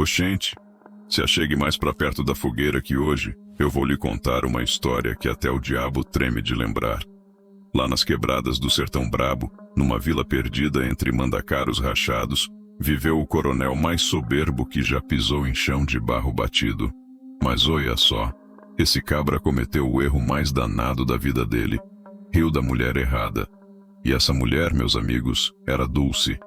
Oxente, se achegue mais para perto da fogueira que hoje eu vou lhe contar uma história que até o diabo treme de lembrar. Lá nas quebradas do Sertão Brabo, numa vila perdida entre mandacaros rachados, viveu o coronel mais soberbo que já pisou em chão de barro batido. Mas olha só, esse cabra cometeu o erro mais danado da vida dele. Riu da mulher errada. E essa mulher, meus amigos, era Dulce,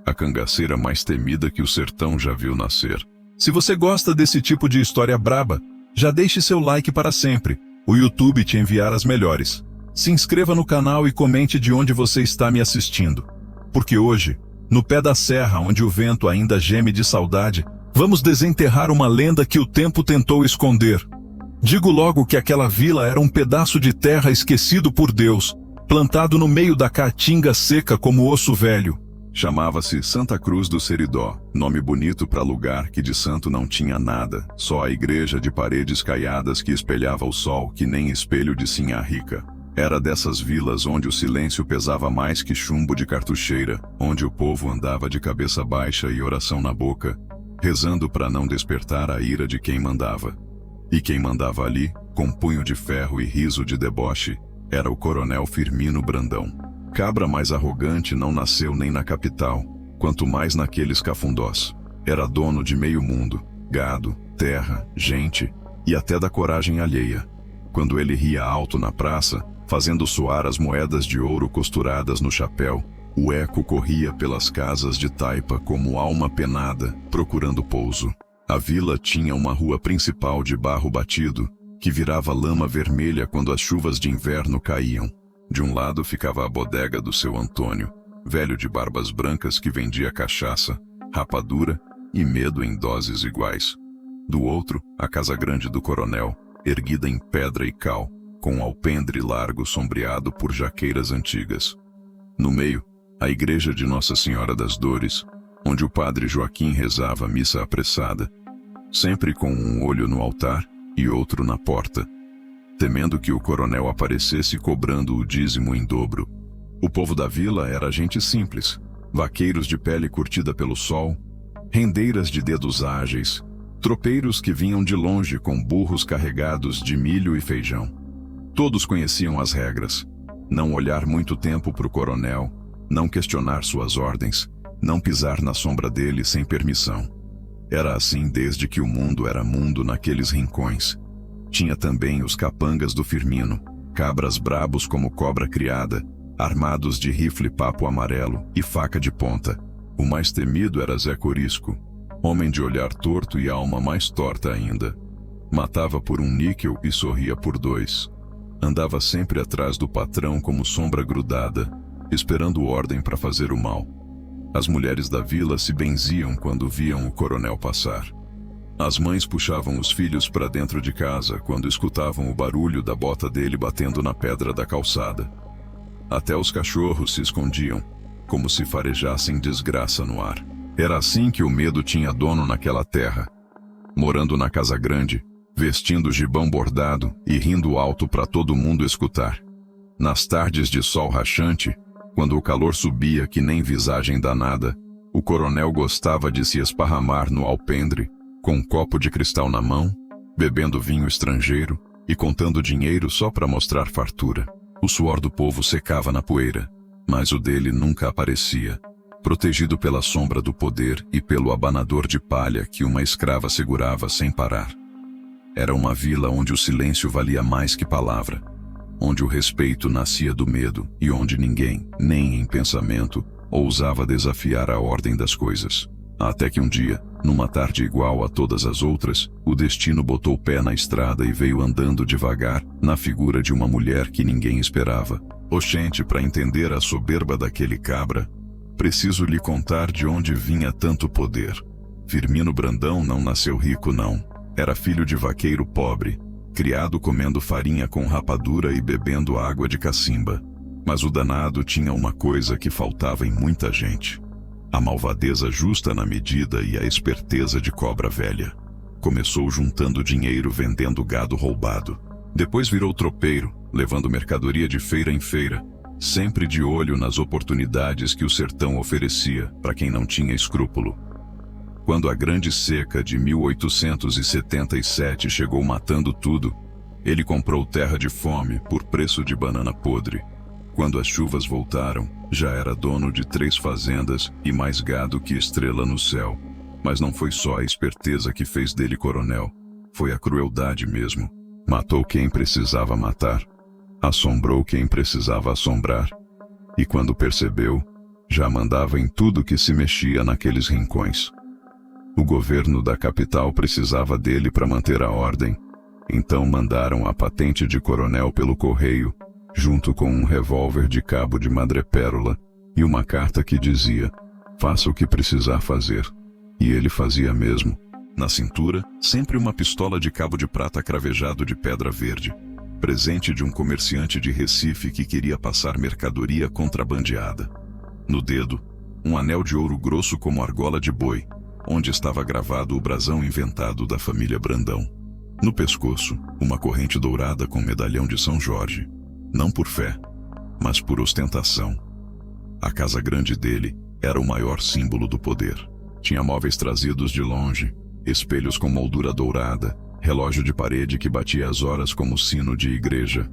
a cangaceira mais temida que o sertão já viu nascer. Se você gosta desse tipo de história braba, já deixe seu like para sempre. O YouTube te enviar as melhores. Se inscreva no canal e comente de onde você está me assistindo. Porque hoje, no pé da serra onde o vento ainda geme de saudade, vamos desenterrar uma lenda que o tempo tentou esconder. Digo logo que aquela vila era um pedaço de terra esquecido por Deus, plantado no meio da caatinga seca como osso velho. Chamava-se Santa Cruz do Seridó, nome bonito para lugar que de santo não tinha nada, só a igreja de paredes caiadas que espelhava o sol que nem espelho de sinhá rica. Era dessas vilas onde o silêncio pesava mais que chumbo de cartucheira, onde o povo andava de cabeça baixa e oração na boca, rezando para não despertar a ira de quem mandava. E quem mandava ali, com punho de ferro e riso de deboche, era o coronel Firmino Brandão. Cabra mais arrogante não nasceu nem na capital, quanto mais naqueles cafundós. Era dono de meio mundo, gado, terra, gente e até da coragem alheia. Quando ele ria alto na praça, fazendo soar as moedas de ouro costuradas no chapéu, o eco corria pelas casas de taipa como alma penada, procurando pouso. A vila tinha uma rua principal de barro batido, que virava lama vermelha quando as chuvas de inverno caíam. De um lado ficava a bodega do seu Antônio, velho de barbas brancas que vendia cachaça, rapadura e medo em doses iguais. Do outro, a casa grande do coronel, erguida em pedra e cal, com um alpendre largo sombreado por jaqueiras antigas. No meio, a igreja de Nossa Senhora das Dores, onde o padre Joaquim rezava a missa apressada, sempre com um olho no altar e outro na porta, temendo que o coronel aparecesse cobrando o dízimo em dobro. O povo da vila era gente simples, vaqueiros de pele curtida pelo sol, rendeiras de dedos ágeis, tropeiros que vinham de longe com burros carregados de milho e feijão. Todos conheciam as regras: não olhar muito tempo para o coronel, não questionar suas ordens, não pisar na sombra dele sem permissão. Era assim desde que o mundo era mundo naqueles rincões. Tinha também os capangas do Firmino, cabras brabos como cobra criada, armados de rifle papo amarelo e faca de ponta. O mais temido era Zé Corisco, homem de olhar torto e alma mais torta ainda. Matava por um níquel e sorria por dois. Andava sempre atrás do patrão como sombra grudada, esperando ordem para fazer o mal. As mulheres da vila se benziam quando viam o coronel passar. As mães puxavam os filhos para dentro de casa quando escutavam o barulho da bota dele batendo na pedra da calçada. Até os cachorros se escondiam, como se farejassem desgraça no ar. Era assim que o medo tinha dono naquela terra. Morando na casa grande, vestindo gibão bordado e rindo alto para todo mundo escutar. Nas tardes de sol rachante, quando o calor subia que nem visagem danada, o coronel gostava de se esparramar no alpendre, com um copo de cristal na mão, bebendo vinho estrangeiro e contando dinheiro só para mostrar fartura. O suor do povo secava na poeira, mas o dele nunca aparecia, protegido pela sombra do poder e pelo abanador de palha que uma escrava segurava sem parar. Era uma vila onde o silêncio valia mais que palavra, onde o respeito nascia do medo e onde ninguém, nem em pensamento, ousava desafiar a ordem das coisas. Até que um dia, numa tarde igual a todas as outras, o destino botou o pé na estrada e veio andando devagar, na figura de uma mulher que ninguém esperava. Oxente, para entender a soberba daquele cabra, preciso lhe contar de onde vinha tanto poder. Firmino Brandão não nasceu rico não. Era filho de vaqueiro pobre, criado comendo farinha com rapadura e bebendo água de cacimba. Mas o danado tinha uma coisa que faltava em muita gente: a malvadeza justa na medida e a esperteza de cobra velha. Começou juntando dinheiro vendendo gado roubado. Depois virou tropeiro, levando mercadoria de feira em feira, sempre de olho nas oportunidades que o sertão oferecia para quem não tinha escrúpulo. Quando a Grande Seca de 1877 chegou matando tudo, ele comprou terra de fome por preço de banana podre. Quando as chuvas voltaram, já era dono de 3 fazendas e mais gado que estrela no céu. Mas não foi só a esperteza que fez dele coronel, foi a crueldade mesmo. Matou quem precisava matar, assombrou quem precisava assombrar, e quando percebeu, já mandava em tudo que se mexia naqueles rincões. O governo da capital precisava dele para manter a ordem, então mandaram a patente de coronel pelo correio, junto com um revólver de cabo de madrepérola e uma carta que dizia: faça o que precisar fazer. E ele fazia mesmo. Na cintura, sempre uma pistola de cabo de prata cravejado de pedra verde, presente de um comerciante de Recife que queria passar mercadoria contrabandeada. No dedo, um anel de ouro grosso como argola de boi, onde estava gravado o brasão inventado da família Brandão. No pescoço, uma corrente dourada com medalhão de São Jorge. Não por fé, mas por ostentação. A casa grande dele era o maior símbolo do poder. Tinha móveis trazidos de longe, espelhos com moldura dourada, relógio de parede que batia as horas como sino de igreja.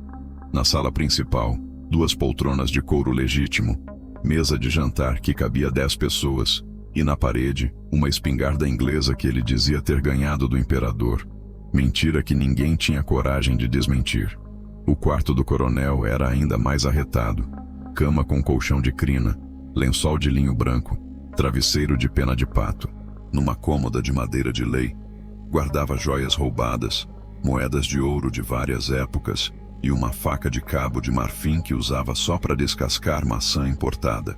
Na sala principal, 2 poltronas de couro legítimo, mesa de jantar que cabia 10 pessoas, e na parede, uma espingarda inglesa que ele dizia ter ganhado do imperador. Mentira que ninguém tinha coragem de desmentir. O quarto do coronel era ainda mais arretado. Cama com colchão de crina, lençol de linho branco, travesseiro de pena de pato. Numa cômoda de madeira de lei, guardava joias roubadas, moedas de ouro de várias épocas e uma faca de cabo de marfim que usava só para descascar maçã importada.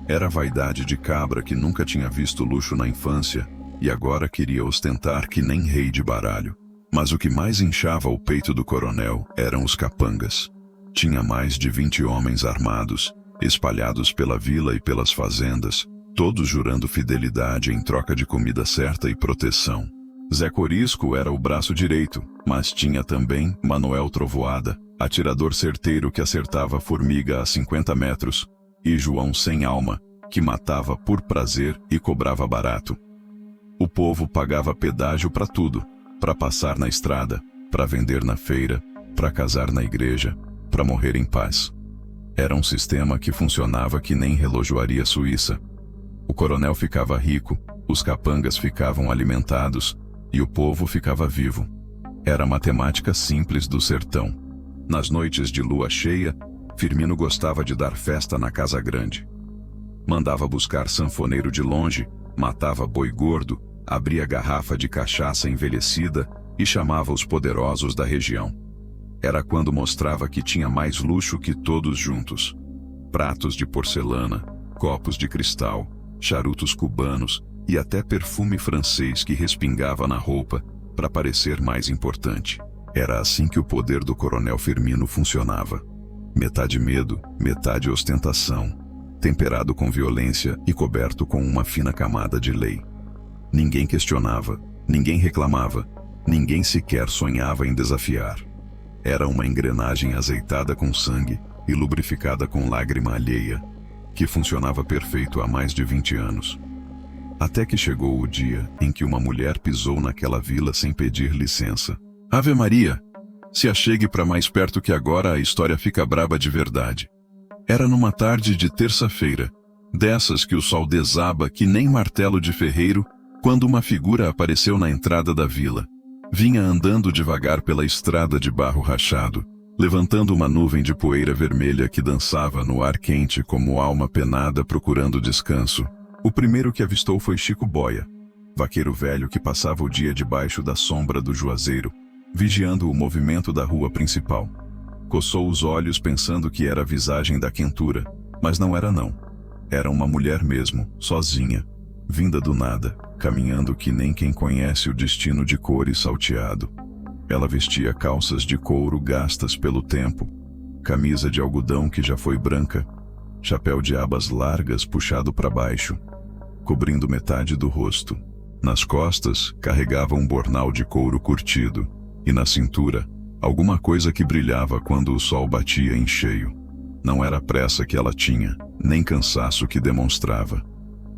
Era vaidade de cabra que nunca tinha visto luxo na infância e agora queria ostentar que nem rei de baralho. Mas o que mais inchava o peito do coronel eram os capangas. Tinha mais de 20 homens armados, espalhados pela vila e pelas fazendas, todos jurando fidelidade em troca de comida certa e proteção. Zé Corisco era o braço direito, mas tinha também Manuel Trovoada, atirador certeiro que acertava formiga a 50 metros, e João Sem Alma, que matava por prazer e cobrava barato. O povo pagava pedágio para tudo. Para passar na estrada, para vender na feira, para casar na igreja, para morrer em paz. Era um sistema que funcionava que nem relojoaria suíça. O coronel ficava rico, os capangas ficavam alimentados e o povo ficava vivo. Era a matemática simples do sertão. Nas noites de lua cheia, Firmino gostava de dar festa na casa grande. Mandava buscar sanfoneiro de longe, matava boi gordo, abria garrafa de cachaça envelhecida e chamava os poderosos da região. Era quando mostrava que tinha mais luxo que todos juntos. Pratos de porcelana, copos de cristal, charutos cubanos e até perfume francês que respingava na roupa para parecer mais importante. Era assim que o poder do coronel Firmino funcionava. Metade medo, metade ostentação, temperado com violência e coberto com uma fina camada de lei. Ninguém questionava, ninguém reclamava, ninguém sequer sonhava em desafiar. Era uma engrenagem azeitada com sangue e lubrificada com lágrima alheia, que funcionava perfeito há mais de 20 anos. Até que chegou o dia em que uma mulher pisou naquela vila sem pedir licença. Ave Maria! Se achegue para mais perto que agora a história fica braba de verdade. Era numa tarde de terça-feira, dessas que o sol desaba que nem martelo de ferreiro, quando uma figura apareceu na entrada da vila. Vinha andando devagar pela estrada de barro rachado, levantando uma nuvem de poeira vermelha que dançava no ar quente como alma penada procurando descanso. O primeiro que avistou foi Chico Boia, vaqueiro velho que passava o dia debaixo da sombra do juazeiro, vigiando o movimento da rua principal. Coçou os olhos pensando que era a visagem da quentura, mas não era não. Era uma mulher mesmo, sozinha, vinda do nada, caminhando que nem quem conhece o destino de cores salteado. Ela vestia calças de couro gastas pelo tempo, camisa de algodão que já foi branca, chapéu de abas largas puxado para baixo, cobrindo metade do rosto. Nas costas, carregava um bornal de couro curtido, e na cintura, alguma coisa que brilhava quando o sol batia em cheio. Não era pressa que ela tinha, nem cansaço que demonstrava.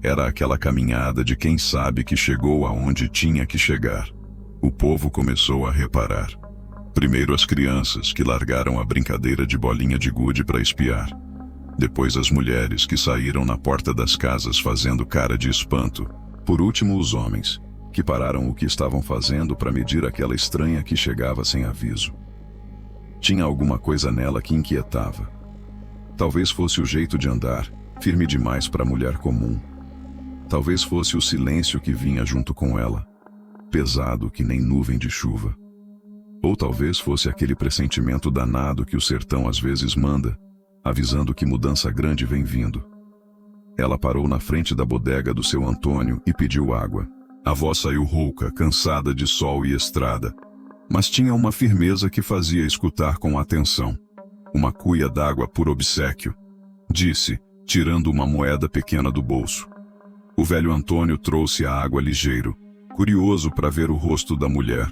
Era aquela caminhada de quem sabe que chegou aonde tinha que chegar. O povo começou a reparar. Primeiro as crianças, que largaram a brincadeira de bolinha de gude para espiar. Depois as mulheres, que saíram na porta das casas fazendo cara de espanto. Por último os homens, que pararam o que estavam fazendo para medir aquela estranha que chegava sem aviso. Tinha alguma coisa nela que inquietava. Talvez fosse o jeito de andar, firme demais para mulher comum. Talvez fosse o silêncio que vinha junto com ela, pesado que nem nuvem de chuva. Ou talvez fosse aquele pressentimento danado que o sertão às vezes manda, avisando que mudança grande vem vindo. Ela parou na frente da bodega do seu Antônio e pediu água. A voz saiu rouca, cansada de sol e estrada, mas tinha uma firmeza que fazia escutar com atenção. Uma cuia d'água por obséquio, disse, tirando uma moeda pequena do bolso. O velho Antônio trouxe a água ligeiro, curioso para ver o rosto da mulher,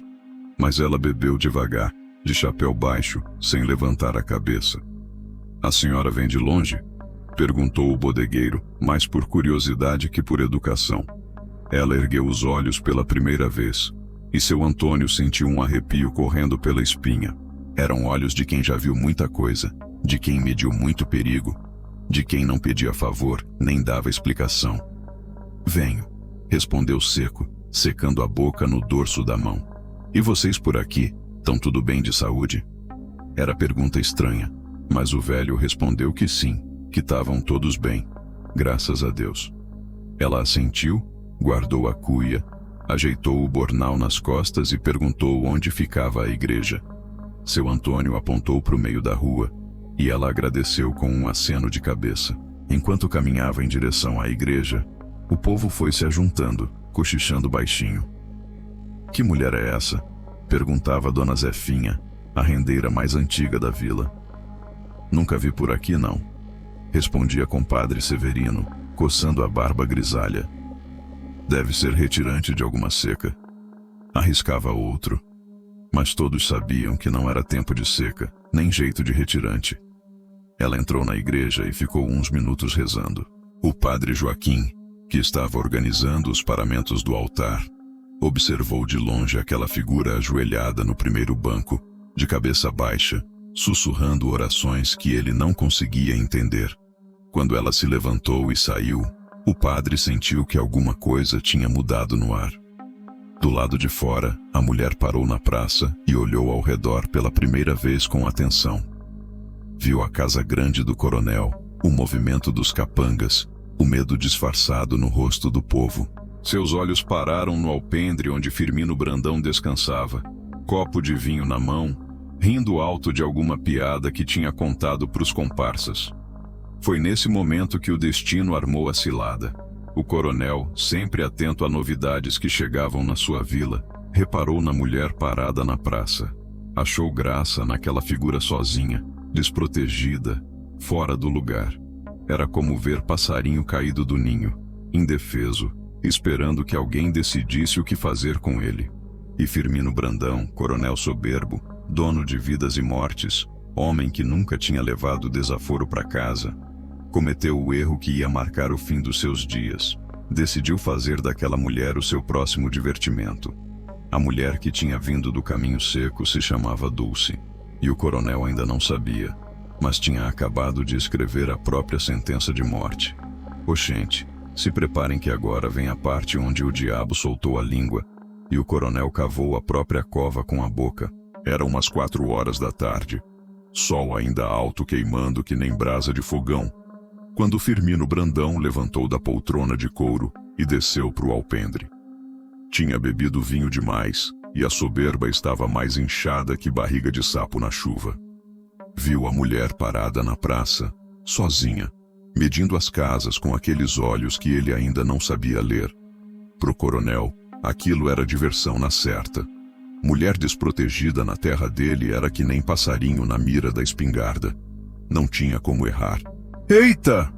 mas ela bebeu devagar, de chapéu baixo, sem levantar a cabeça. A senhora vem de longe? Perguntou o bodegueiro, mais por curiosidade que por educação. Ela ergueu os olhos pela primeira vez, e seu Antônio sentiu um arrepio correndo pela espinha. Eram olhos de quem já viu muita coisa, de quem mediu muito perigo, de quem não pedia favor, nem dava explicação. Venho, respondeu seco, secando a boca no dorso da mão. E vocês por aqui, tão tudo bem de saúde? Era pergunta estranha, mas o velho respondeu que sim, que estavam todos bem, graças a Deus. Ela assentiu, guardou a cuia, ajeitou o bornal nas costas e perguntou onde ficava a igreja. Seu Antônio apontou para o meio da rua, e ela agradeceu com um aceno de cabeça. Enquanto caminhava em direção à igreja, o povo foi se ajuntando, cochichando baixinho. Que mulher é essa? Perguntava Dona Zefinha, a rendeira mais antiga da vila. Nunca vi por aqui, não, respondia compadre Severino, coçando a barba grisalha. Deve ser retirante de alguma seca, arriscava outro. Mas todos sabiam que não era tempo de seca, nem jeito de retirante. Ela entrou na igreja e ficou uns minutos rezando. O padre Joaquim, que estava organizando os paramentos do altar, observou de longe aquela figura ajoelhada no primeiro banco, de cabeça baixa, sussurrando orações que ele não conseguia entender. Quando ela se levantou e saiu, o padre sentiu que alguma coisa tinha mudado no ar. Do lado de fora, a mulher parou na praça e olhou ao redor pela primeira vez com atenção. Viu a casa grande do coronel, o movimento dos capangas, o medo disfarçado no rosto do povo. Seus olhos pararam no alpendre onde Firmino Brandão descansava, copo de vinho na mão, rindo alto de alguma piada que tinha contado pros comparsas. Foi nesse momento que o destino armou a cilada. O coronel, sempre atento a novidades que chegavam na sua vila, reparou na mulher parada na praça. Achou graça naquela figura sozinha, desprotegida, fora do lugar. Era como ver passarinho caído do ninho, indefeso, esperando que alguém decidisse o que fazer com ele. E Firmino Brandão, coronel soberbo, dono de vidas e mortes, homem que nunca tinha levado desaforo para casa, cometeu o erro que ia marcar o fim dos seus dias. Decidiu fazer daquela mulher o seu próximo divertimento. A mulher que tinha vindo do caminho seco se chamava Dulce, e o coronel ainda não sabia, mas tinha acabado de escrever a própria sentença de morte. Oxente, se preparem que agora vem a parte onde o diabo soltou a língua, e o coronel cavou a própria cova com a boca. Eram umas 4 horas da tarde. Sol ainda alto queimando que nem brasa de fogão, quando Firmino Brandão levantou da poltrona de couro e desceu para o alpendre. Tinha bebido vinho demais, e a soberba estava mais inchada que barriga de sapo na chuva. Viu a mulher parada na praça, sozinha, medindo as casas com aqueles olhos que ele ainda não sabia ler. Pro coronel, aquilo era diversão na certa. Mulher desprotegida na terra dele era que nem passarinho na mira da espingarda. Não tinha como errar. Eita!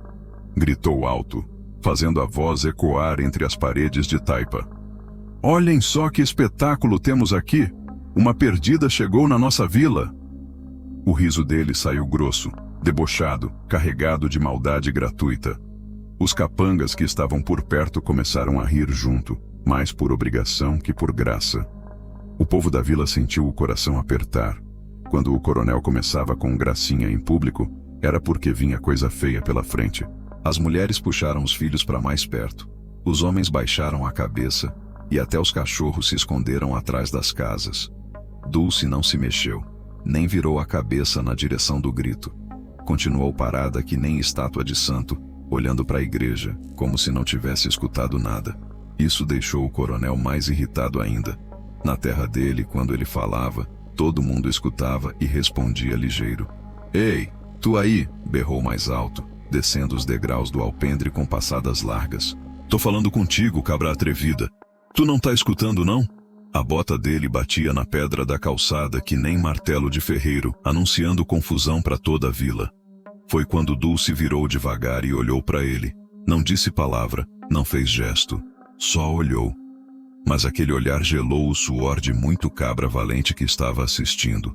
Gritou alto, fazendo a voz ecoar entre as paredes de taipa. Olhem só que espetáculo temos aqui! Uma perdida chegou na nossa vila! O riso dele saiu grosso, debochado, carregado de maldade gratuita. Os capangas que estavam por perto começaram a rir junto, mais por obrigação que por graça. O povo da vila sentiu o coração apertar. Quando o coronel começava com gracinha em público, era porque vinha coisa feia pela frente. As mulheres puxaram os filhos para mais perto. Os homens baixaram a cabeça, e até os cachorros se esconderam atrás das casas. Dulce não se mexeu, nem virou a cabeça na direção do grito. Continuou parada que nem estátua de santo, olhando para a igreja, como se não tivesse escutado nada. Isso deixou o coronel mais irritado ainda. Na terra dele, quando ele falava, todo mundo escutava e respondia ligeiro. "Ei, tu aí!" berrou mais alto, descendo os degraus do alpendre com passadas largas. "Tô falando contigo, cabra atrevida. Tu não tá escutando, não?" A bota dele batia na pedra da calçada que nem martelo de ferreiro, anunciando confusão para toda a vila. Foi quando Dulce virou devagar e olhou para ele. Não disse palavra, não fez gesto, só olhou. Mas aquele olhar gelou o suor de muito cabra valente que estava assistindo.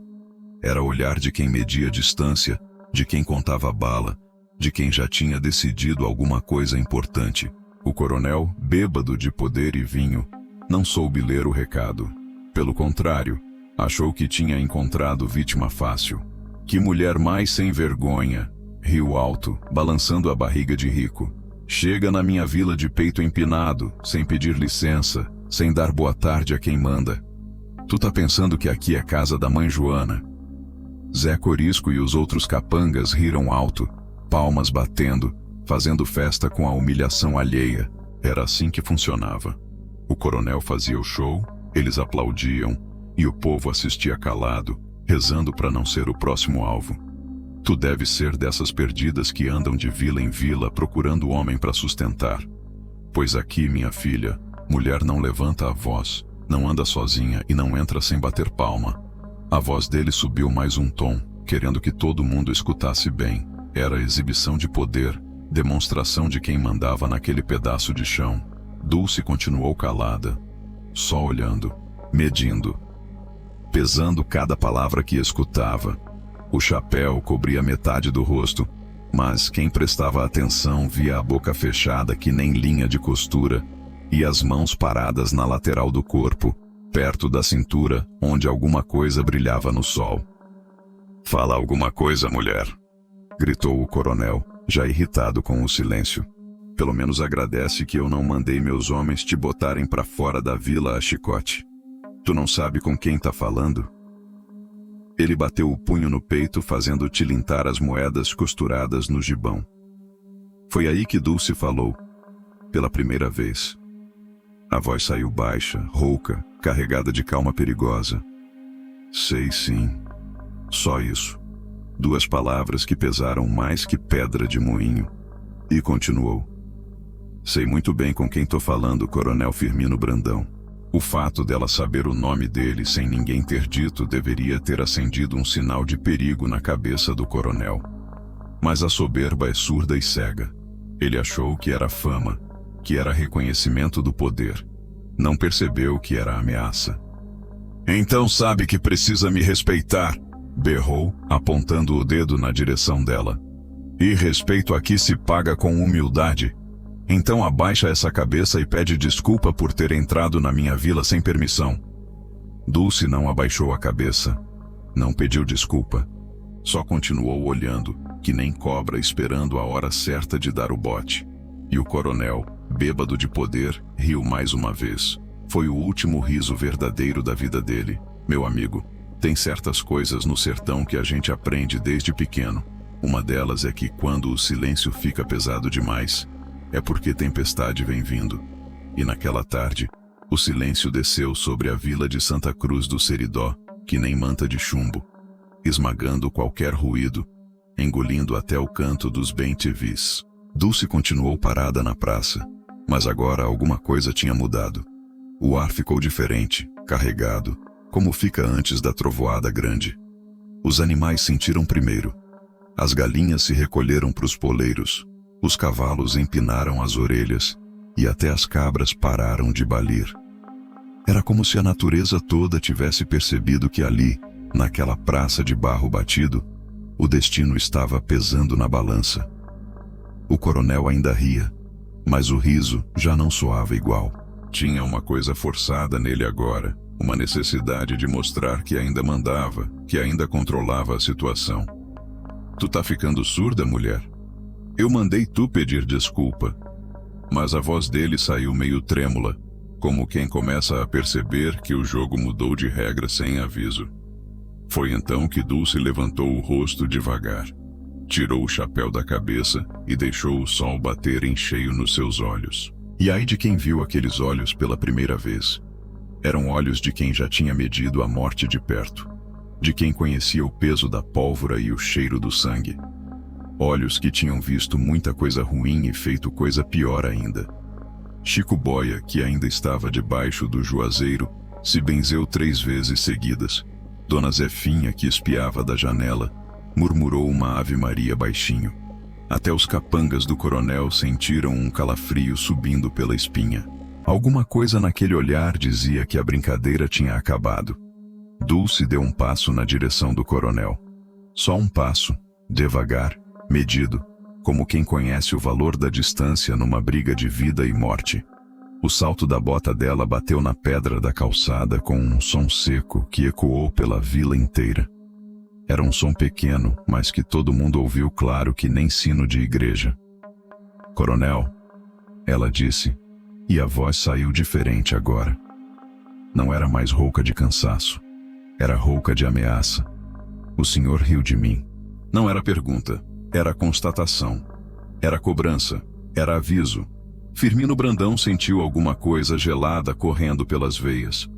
Era o olhar de quem media distância, de quem contava bala, de quem já tinha decidido alguma coisa importante. O coronel, bêbado de poder e vinho, não soube ler o recado. Pelo contrário, achou que tinha encontrado vítima fácil. "Que mulher mais sem vergonha!" riu alto, balançando a barriga de rico. "Chega na minha vila de peito empinado, sem pedir licença, sem dar boa tarde a quem manda. Tu tá pensando que aqui é casa da mãe Joana?" Zé Corisco e os outros capangas riram alto, palmas batendo, fazendo festa com a humilhação alheia. Era assim que funcionava. O coronel fazia o show, eles aplaudiam, e o povo assistia calado, rezando para não ser o próximo alvo. Tu deve ser dessas perdidas que andam de vila em vila procurando homem para sustentar. Pois aqui, minha filha, mulher não levanta a voz, não anda sozinha e não entra sem bater palma. A voz dele subiu mais um tom, querendo que todo mundo escutasse bem. Era exibição de poder, demonstração de quem mandava naquele pedaço de chão. Dulce continuou calada, só olhando, medindo, pesando cada palavra que escutava. O chapéu cobria metade do rosto, mas quem prestava atenção via a boca fechada que nem linha de costura e as mãos paradas na lateral do corpo, perto da cintura, onde alguma coisa brilhava no sol. "Fala alguma coisa, mulher!" gritou o coronel, já irritado com o silêncio. "Pelo menos agradece que eu não mandei meus homens te botarem pra fora da vila a chicote. Tu não sabe com quem tá falando?" Ele bateu o punho no peito, fazendo tilintar as moedas costuradas no gibão. Foi aí que Dulce falou, pela primeira vez. A voz saiu baixa, rouca, carregada de calma perigosa. "Sei sim. Só isso." 2 palavras que pesaram mais que pedra de moinho. E continuou. "Sei muito bem com quem tô falando, Coronel Firmino Brandão." O fato dela saber o nome dele sem ninguém ter dito deveria ter acendido um sinal de perigo na cabeça do coronel. Mas a soberba é surda e cega. Ele achou que era fama, que era reconhecimento do poder. Não percebeu que era ameaça. "Então sabe que precisa me respeitar", berrou, apontando o dedo na direção dela. "E respeito aqui se paga com humildade. Então abaixa essa cabeça e pede desculpa por ter entrado na minha vila sem permissão." Dulce não abaixou a cabeça. Não pediu desculpa. Só continuou olhando, que nem cobra esperando a hora certa de dar o bote. E o coronel, bêbado de poder, riu mais uma vez. Foi o último riso verdadeiro da vida dele. "Meu amigo, tem certas coisas no sertão que a gente aprende desde pequeno. Uma delas é que quando o silêncio fica pesado demais, é porque tempestade vem vindo." E naquela tarde, o silêncio desceu sobre a vila de Santa Cruz do Seridó, que nem manta de chumbo, esmagando qualquer ruído, engolindo até o canto dos bem-te-vis. Dulce continuou parada na praça, mas agora alguma coisa tinha mudado. O ar ficou diferente, carregado, como fica antes da trovoada grande. Os animais sentiram primeiro. As galinhas se recolheram para os poleiros. Os cavalos empinaram as orelhas e até as cabras pararam de balir. Era como se a natureza toda tivesse percebido que ali, naquela praça de barro batido, o destino estava pesando na balança. O coronel ainda ria, mas o riso já não soava igual. Tinha uma coisa forçada nele agora, uma necessidade de mostrar que ainda mandava, que ainda controlava a situação. Tu tá ficando surda, mulher? Eu mandei tu pedir desculpa. Mas a voz dele saiu meio trêmula, como quem começa a perceber que o jogo mudou de regra sem aviso. Foi então que Dulce levantou o rosto devagar, tirou o chapéu da cabeça e deixou o sol bater em cheio nos seus olhos. E ai de quem viu aqueles olhos pela primeira vez. Eram olhos de quem já tinha medido a morte de perto, de quem conhecia o peso da pólvora e o cheiro do sangue. Olhos que tinham visto muita coisa ruim e feito coisa pior ainda. Chico Boia, que ainda estava debaixo do juazeiro, se benzeu 3 vezes seguidas. Dona Zefinha, que espiava da janela, murmurou uma ave-maria baixinho. Até os capangas do coronel sentiram um calafrio subindo pela espinha. Alguma coisa naquele olhar dizia que a brincadeira tinha acabado. Dulce deu um passo na direção do coronel. Só um passo, devagar, medido, como quem conhece o valor da distância numa briga de vida e morte. O salto da bota dela bateu na pedra da calçada com um som seco que ecoou pela vila inteira. Era um som pequeno, mas que todo mundo ouviu claro que nem sino de igreja. Coronel, ela disse, e a voz saiu diferente agora. Não era mais rouca de cansaço, era rouca de ameaça. O senhor riu de mim. Não era pergunta, era constatação. Era cobrança, era aviso. Firmino Brandão sentiu alguma coisa gelada correndo pelas veias.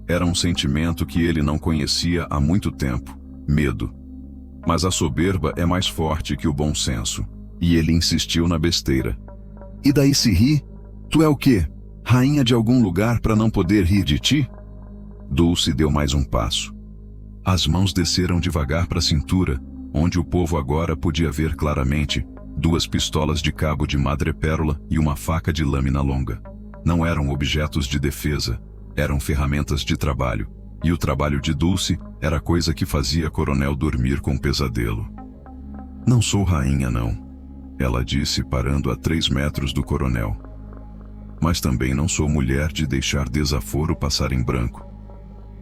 Era um sentimento que ele não conhecia há muito tempo. Medo. Mas a soberba é mais forte que o bom senso. E ele insistiu na besteira. E daí se ri? Tu é o quê? Rainha de algum lugar para não poder rir de ti? Dulce deu mais um passo. As mãos desceram devagar para a cintura, onde o povo agora podia ver claramente 2 pistolas de cabo de madrepérola e uma faca de lâmina longa. Não eram objetos de defesa, eram ferramentas de trabalho. E o trabalho de Dulce era coisa que fazia Coronel dormir com pesadelo. Não sou rainha, não, ela disse parando a 3 metros do coronel. Mas também não sou mulher de deixar desaforo passar em branco.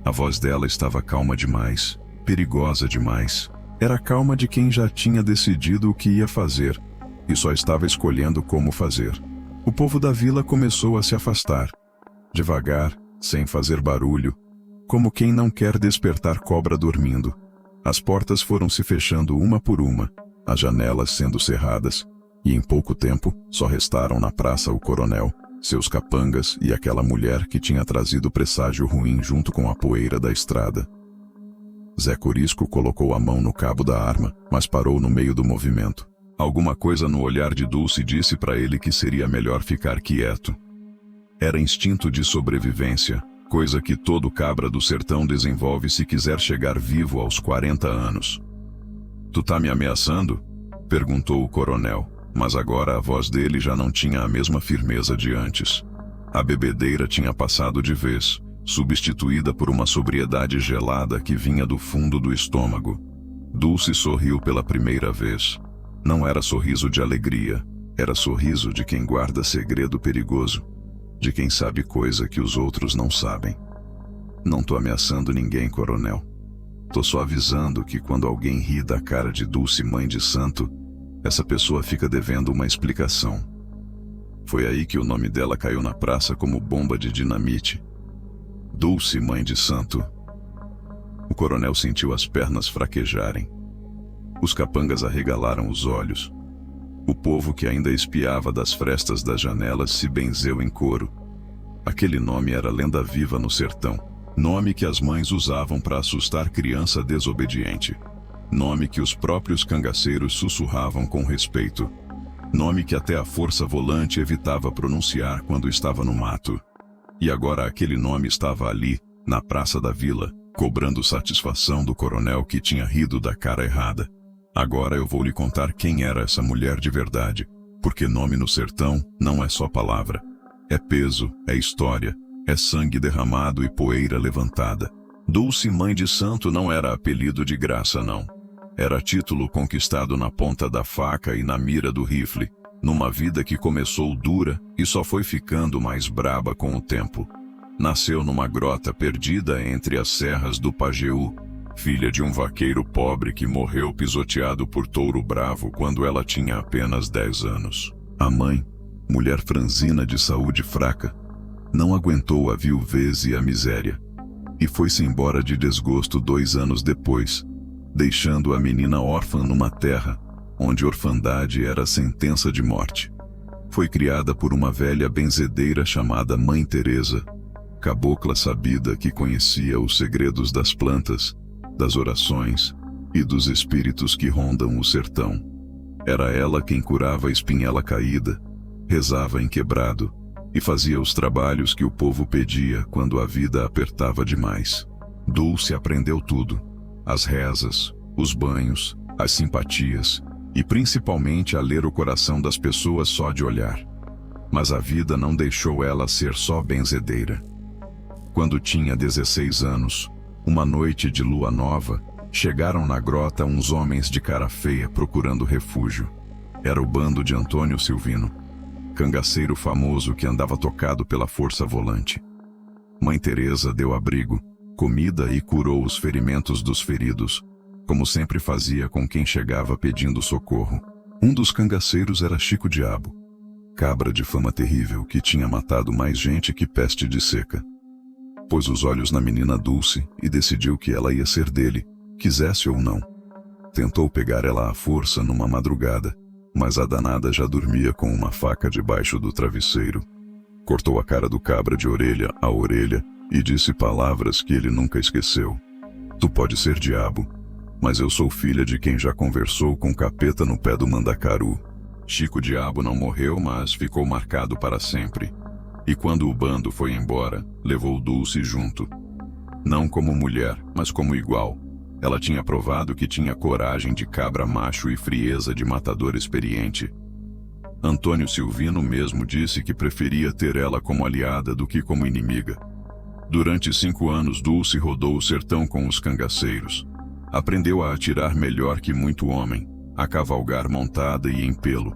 A voz dela estava calma demais, perigosa demais. Era a calma de quem já tinha decidido o que ia fazer e só estava escolhendo como fazer. O povo da vila começou a se afastar, devagar, sem fazer barulho, como quem não quer despertar cobra dormindo. As portas foram se fechando uma por uma, as janelas sendo cerradas, e em pouco tempo só restaram na praça o coronel, seus capangas e aquela mulher que tinha trazido presságio ruim junto com a poeira da estrada. Zé Corisco colocou a mão no cabo da arma, mas parou no meio do movimento. Alguma coisa no olhar de Dulce disse para ele que seria melhor ficar quieto. Era instinto de sobrevivência, coisa que todo cabra do sertão desenvolve se quiser chegar vivo aos 40 anos. Tu tá me ameaçando? Perguntou o coronel, mas agora a voz dele já não tinha a mesma firmeza de antes. A bebedeira tinha passado de vez, substituída por uma sobriedade gelada que vinha do fundo do estômago. Dulce sorriu pela primeira vez. Não era sorriso de alegria, era sorriso de quem guarda segredo perigoso, de quem sabe coisa que os outros não sabem. Não tô ameaçando ninguém, coronel. Tô só avisando que quando alguém ri da cara de Dulce mãe de santo, essa pessoa fica devendo uma explicação. Foi aí que o nome dela caiu na praça como bomba de dinamite. Dulce mãe de santo. O coronel sentiu as pernas fraquejarem. Os capangas arregalaram os olhos. O povo que ainda espiava das frestas das janelas se benzeu em coro. Aquele nome era lenda viva no sertão. Nome que as mães usavam para assustar criança desobediente. Nome que os próprios cangaceiros sussurravam com respeito. Nome que até a força volante evitava pronunciar quando estava no mato. E agora aquele nome estava ali, na praça da vila, cobrando satisfação do coronel que tinha rido da cara errada. Agora eu vou lhe contar quem era essa mulher de verdade, porque nome no sertão não é só palavra. É peso, é história, é sangue derramado e poeira levantada. Dulce mãe de santo não era apelido de graça, não. Era título conquistado na ponta da faca e na mira do rifle, numa vida que começou dura e só foi ficando mais braba com o tempo. Nasceu numa grota perdida entre as serras do Pajeú, filha de um vaqueiro pobre que morreu pisoteado por touro bravo quando ela tinha apenas 10 anos. A mãe, mulher franzina de saúde fraca, não aguentou a viuvez e a miséria, e foi-se embora de desgosto 2 anos depois, deixando a menina órfã numa terra onde orfandade era sentença de morte. Foi criada por uma velha benzedeira chamada Mãe Teresa, cabocla sabida que conhecia os segredos das plantas, das orações e dos espíritos que rondam o sertão. Era ela quem curava a espinhela caída, rezava em quebrado e fazia os trabalhos que o povo pedia quando a vida apertava demais. Dulce aprendeu tudo: as rezas, os banhos, as simpatias e principalmente a ler o coração das pessoas só de olhar. Mas a vida não deixou ela ser só benzedeira. Quando tinha 16 anos, uma noite de lua nova, chegaram na grota uns homens de cara feia procurando refúgio. Era o bando de Antônio Silvino, cangaceiro famoso que andava tocado pela força volante. Mãe Teresa deu abrigo, comida e curou os ferimentos dos feridos, como sempre fazia com quem chegava pedindo socorro. Um dos cangaceiros era Chico Diabo, cabra de fama terrível que tinha matado mais gente que peste de seca. Pôs os olhos na menina Dulce e decidiu que ela ia ser dele, quisesse ou não. Tentou pegar ela à força numa madrugada, mas a danada já dormia com uma faca debaixo do travesseiro. Cortou a cara do cabra de orelha a orelha e disse palavras que ele nunca esqueceu. Tu pode ser diabo, mas eu sou filha de quem já conversou com o capeta no pé do Mandacaru. Chico Diabo não morreu, mas ficou marcado para sempre. E quando o bando foi embora, levou Dulce junto. Não como mulher, mas como igual. Ela tinha provado que tinha coragem de cabra macho e frieza de matador experiente. Antônio Silvino mesmo disse que preferia ter ela como aliada do que como inimiga. Durante 5 anos, Dulce rodou o sertão com os cangaceiros. Aprendeu a atirar melhor que muito homem, a cavalgar montada e em pelo,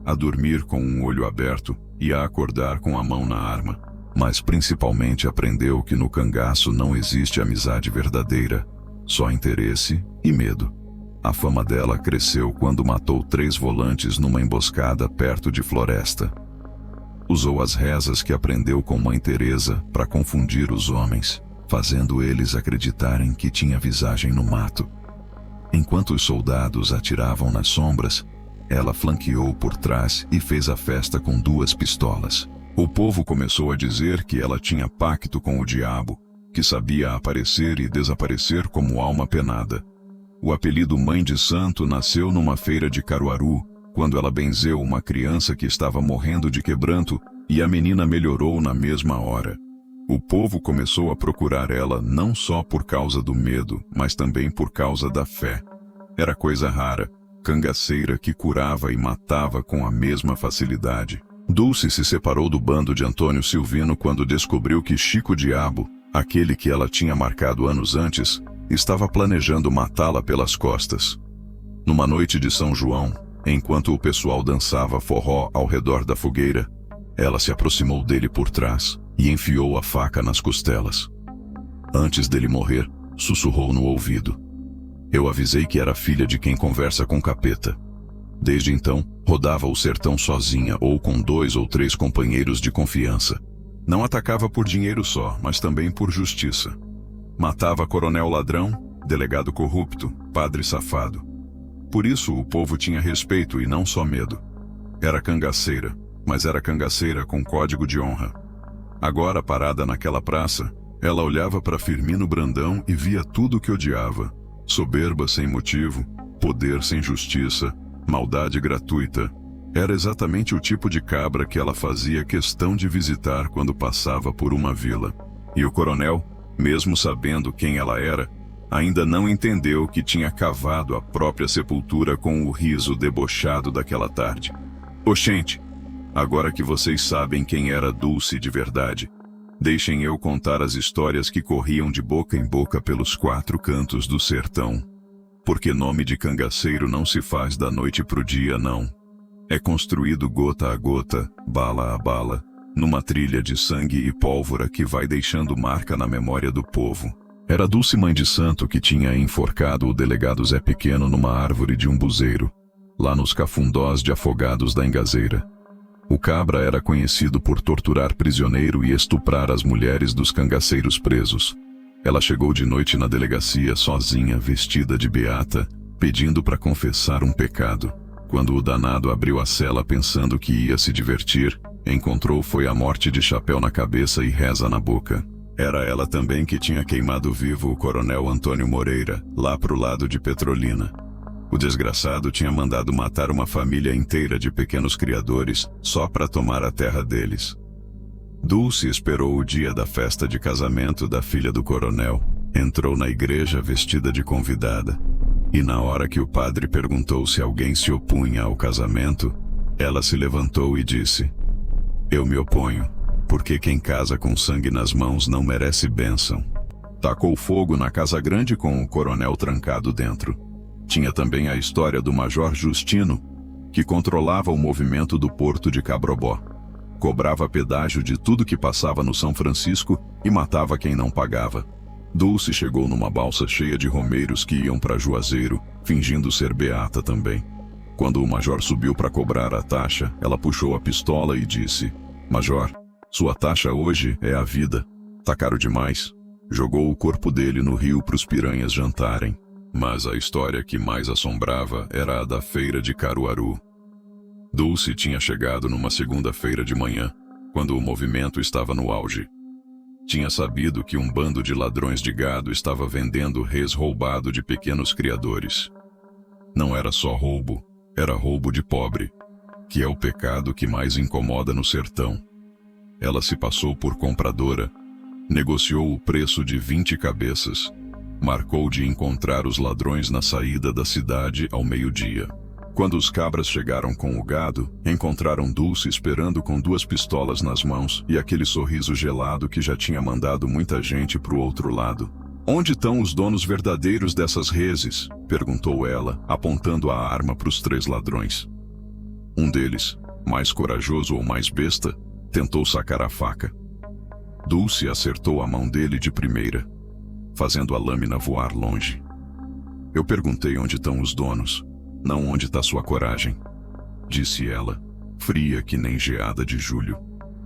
a dormir com um olho aberto e a acordar com a mão na arma. Mas principalmente aprendeu que no cangaço não existe amizade verdadeira, só interesse e medo. A fama dela cresceu quando matou 3 volantes numa emboscada perto de floresta. Usou as rezas que aprendeu com Mãe Teresa para confundir os homens, fazendo eles acreditarem que tinha visagem no mato. Enquanto os soldados atiravam nas sombras, ela flanqueou por trás e fez a festa com 2 pistolas. O povo começou a dizer que ela tinha pacto com o diabo, que sabia aparecer e desaparecer como alma penada. O apelido Mãe de Santo nasceu numa feira de Caruaru, quando ela benzeu uma criança que estava morrendo de quebranto e a menina melhorou na mesma hora. O povo começou a procurar ela não só por causa do medo, mas também por causa da fé. Era coisa rara, cangaceira que curava e matava com a mesma facilidade. Dulce se separou do bando de Antônio Silvino quando descobriu que Chico Diabo, aquele que ela tinha marcado anos antes, estava planejando matá-la pelas costas. Numa noite de São João, enquanto o pessoal dançava forró ao redor da fogueira, ela se aproximou dele por trás e enfiou a faca nas costelas. Antes dele morrer, sussurrou no ouvido: eu avisei que era filha de quem conversa com capeta. Desde então, rodava o sertão sozinha ou com 2 ou 3 companheiros de confiança. Não atacava por dinheiro só, mas também por justiça. Matava coronel ladrão, delegado corrupto, padre safado. Por isso o povo tinha respeito e não só medo. Era cangaceira, mas era cangaceira com código de honra. Agora, parada naquela praça, ela olhava para Firmino Brandão e via tudo que odiava: soberba sem motivo, poder sem justiça, maldade gratuita. Era exatamente o tipo de cabra que ela fazia questão de visitar quando passava por uma vila. E o coronel, mesmo sabendo quem ela era, ainda não entendeu que tinha cavado a própria sepultura com o riso debochado daquela tarde. Oxente, agora que vocês sabem quem era Dulce de verdade, deixem eu contar as histórias que corriam de boca em boca pelos 4 cantos do sertão. Porque nome de cangaceiro não se faz da noite pro dia, não. É construído gota a gota, bala a bala, numa trilha de sangue e pólvora que vai deixando marca na memória do povo. Era Dulce Mãe de Santo que tinha enforcado o delegado Zé Pequeno numa árvore de umbuzeiro, lá nos cafundós de Afogados da Engazeira. O cabra era conhecido por torturar prisioneiro e estuprar as mulheres dos cangaceiros presos. Ela chegou de noite na delegacia sozinha, vestida de beata, pedindo para confessar um pecado. Quando o danado abriu a cela pensando que ia se divertir, encontrou foi a morte de chapéu na cabeça e reza na boca. Era ela também que tinha queimado vivo o coronel Antônio Moreira, lá pro lado de Petrolina. O desgraçado tinha mandado matar uma família inteira de pequenos criadores só para tomar a terra deles. Dulce esperou o dia da festa de casamento da filha do coronel, entrou na igreja vestida de convidada. E na hora que o padre perguntou se alguém se opunha ao casamento, ela se levantou e disse: "Eu me oponho, porque quem casa com sangue nas mãos não merece bênção." Tacou fogo na casa grande com o coronel trancado dentro. Tinha também a história do Major Justino, que controlava o movimento do porto de Cabrobó. Cobrava pedágio de tudo que passava no São Francisco e matava quem não pagava. Dulce chegou numa balsa cheia de romeiros que iam para Juazeiro, fingindo ser beata também. Quando o major subiu para cobrar a taxa, ela puxou a pistola e disse: "Major, sua taxa hoje é a vida. Tá caro demais." Jogou o corpo dele no rio para os piranhas jantarem. Mas a história que mais assombrava era a da feira de Caruaru. Dulce tinha chegado numa segunda-feira de manhã, quando o movimento estava no auge. Tinha sabido que um bando de ladrões de gado estava vendendo res roubado de pequenos criadores. Não era só roubo, era roubo de pobre, que é o pecado que mais incomoda no sertão. Ela se passou por compradora, negociou o preço de 20 cabeças, marcou de encontrar os ladrões na saída da cidade ao meio-dia. Quando os cabras chegaram com o gado, encontraram Dulce esperando com 2 pistolas nas mãos e aquele sorriso gelado que já tinha mandado muita gente pro outro lado. "Onde estão os donos verdadeiros dessas reses?" perguntou ela, apontando a arma pros 3 ladrões. Um deles, mais corajoso ou mais besta, tentou sacar a faca. Dulce acertou a mão dele de primeira, fazendo a lâmina voar longe. "Eu perguntei onde estão os donos, não onde está sua coragem", disse ela, fria que nem geada de julho.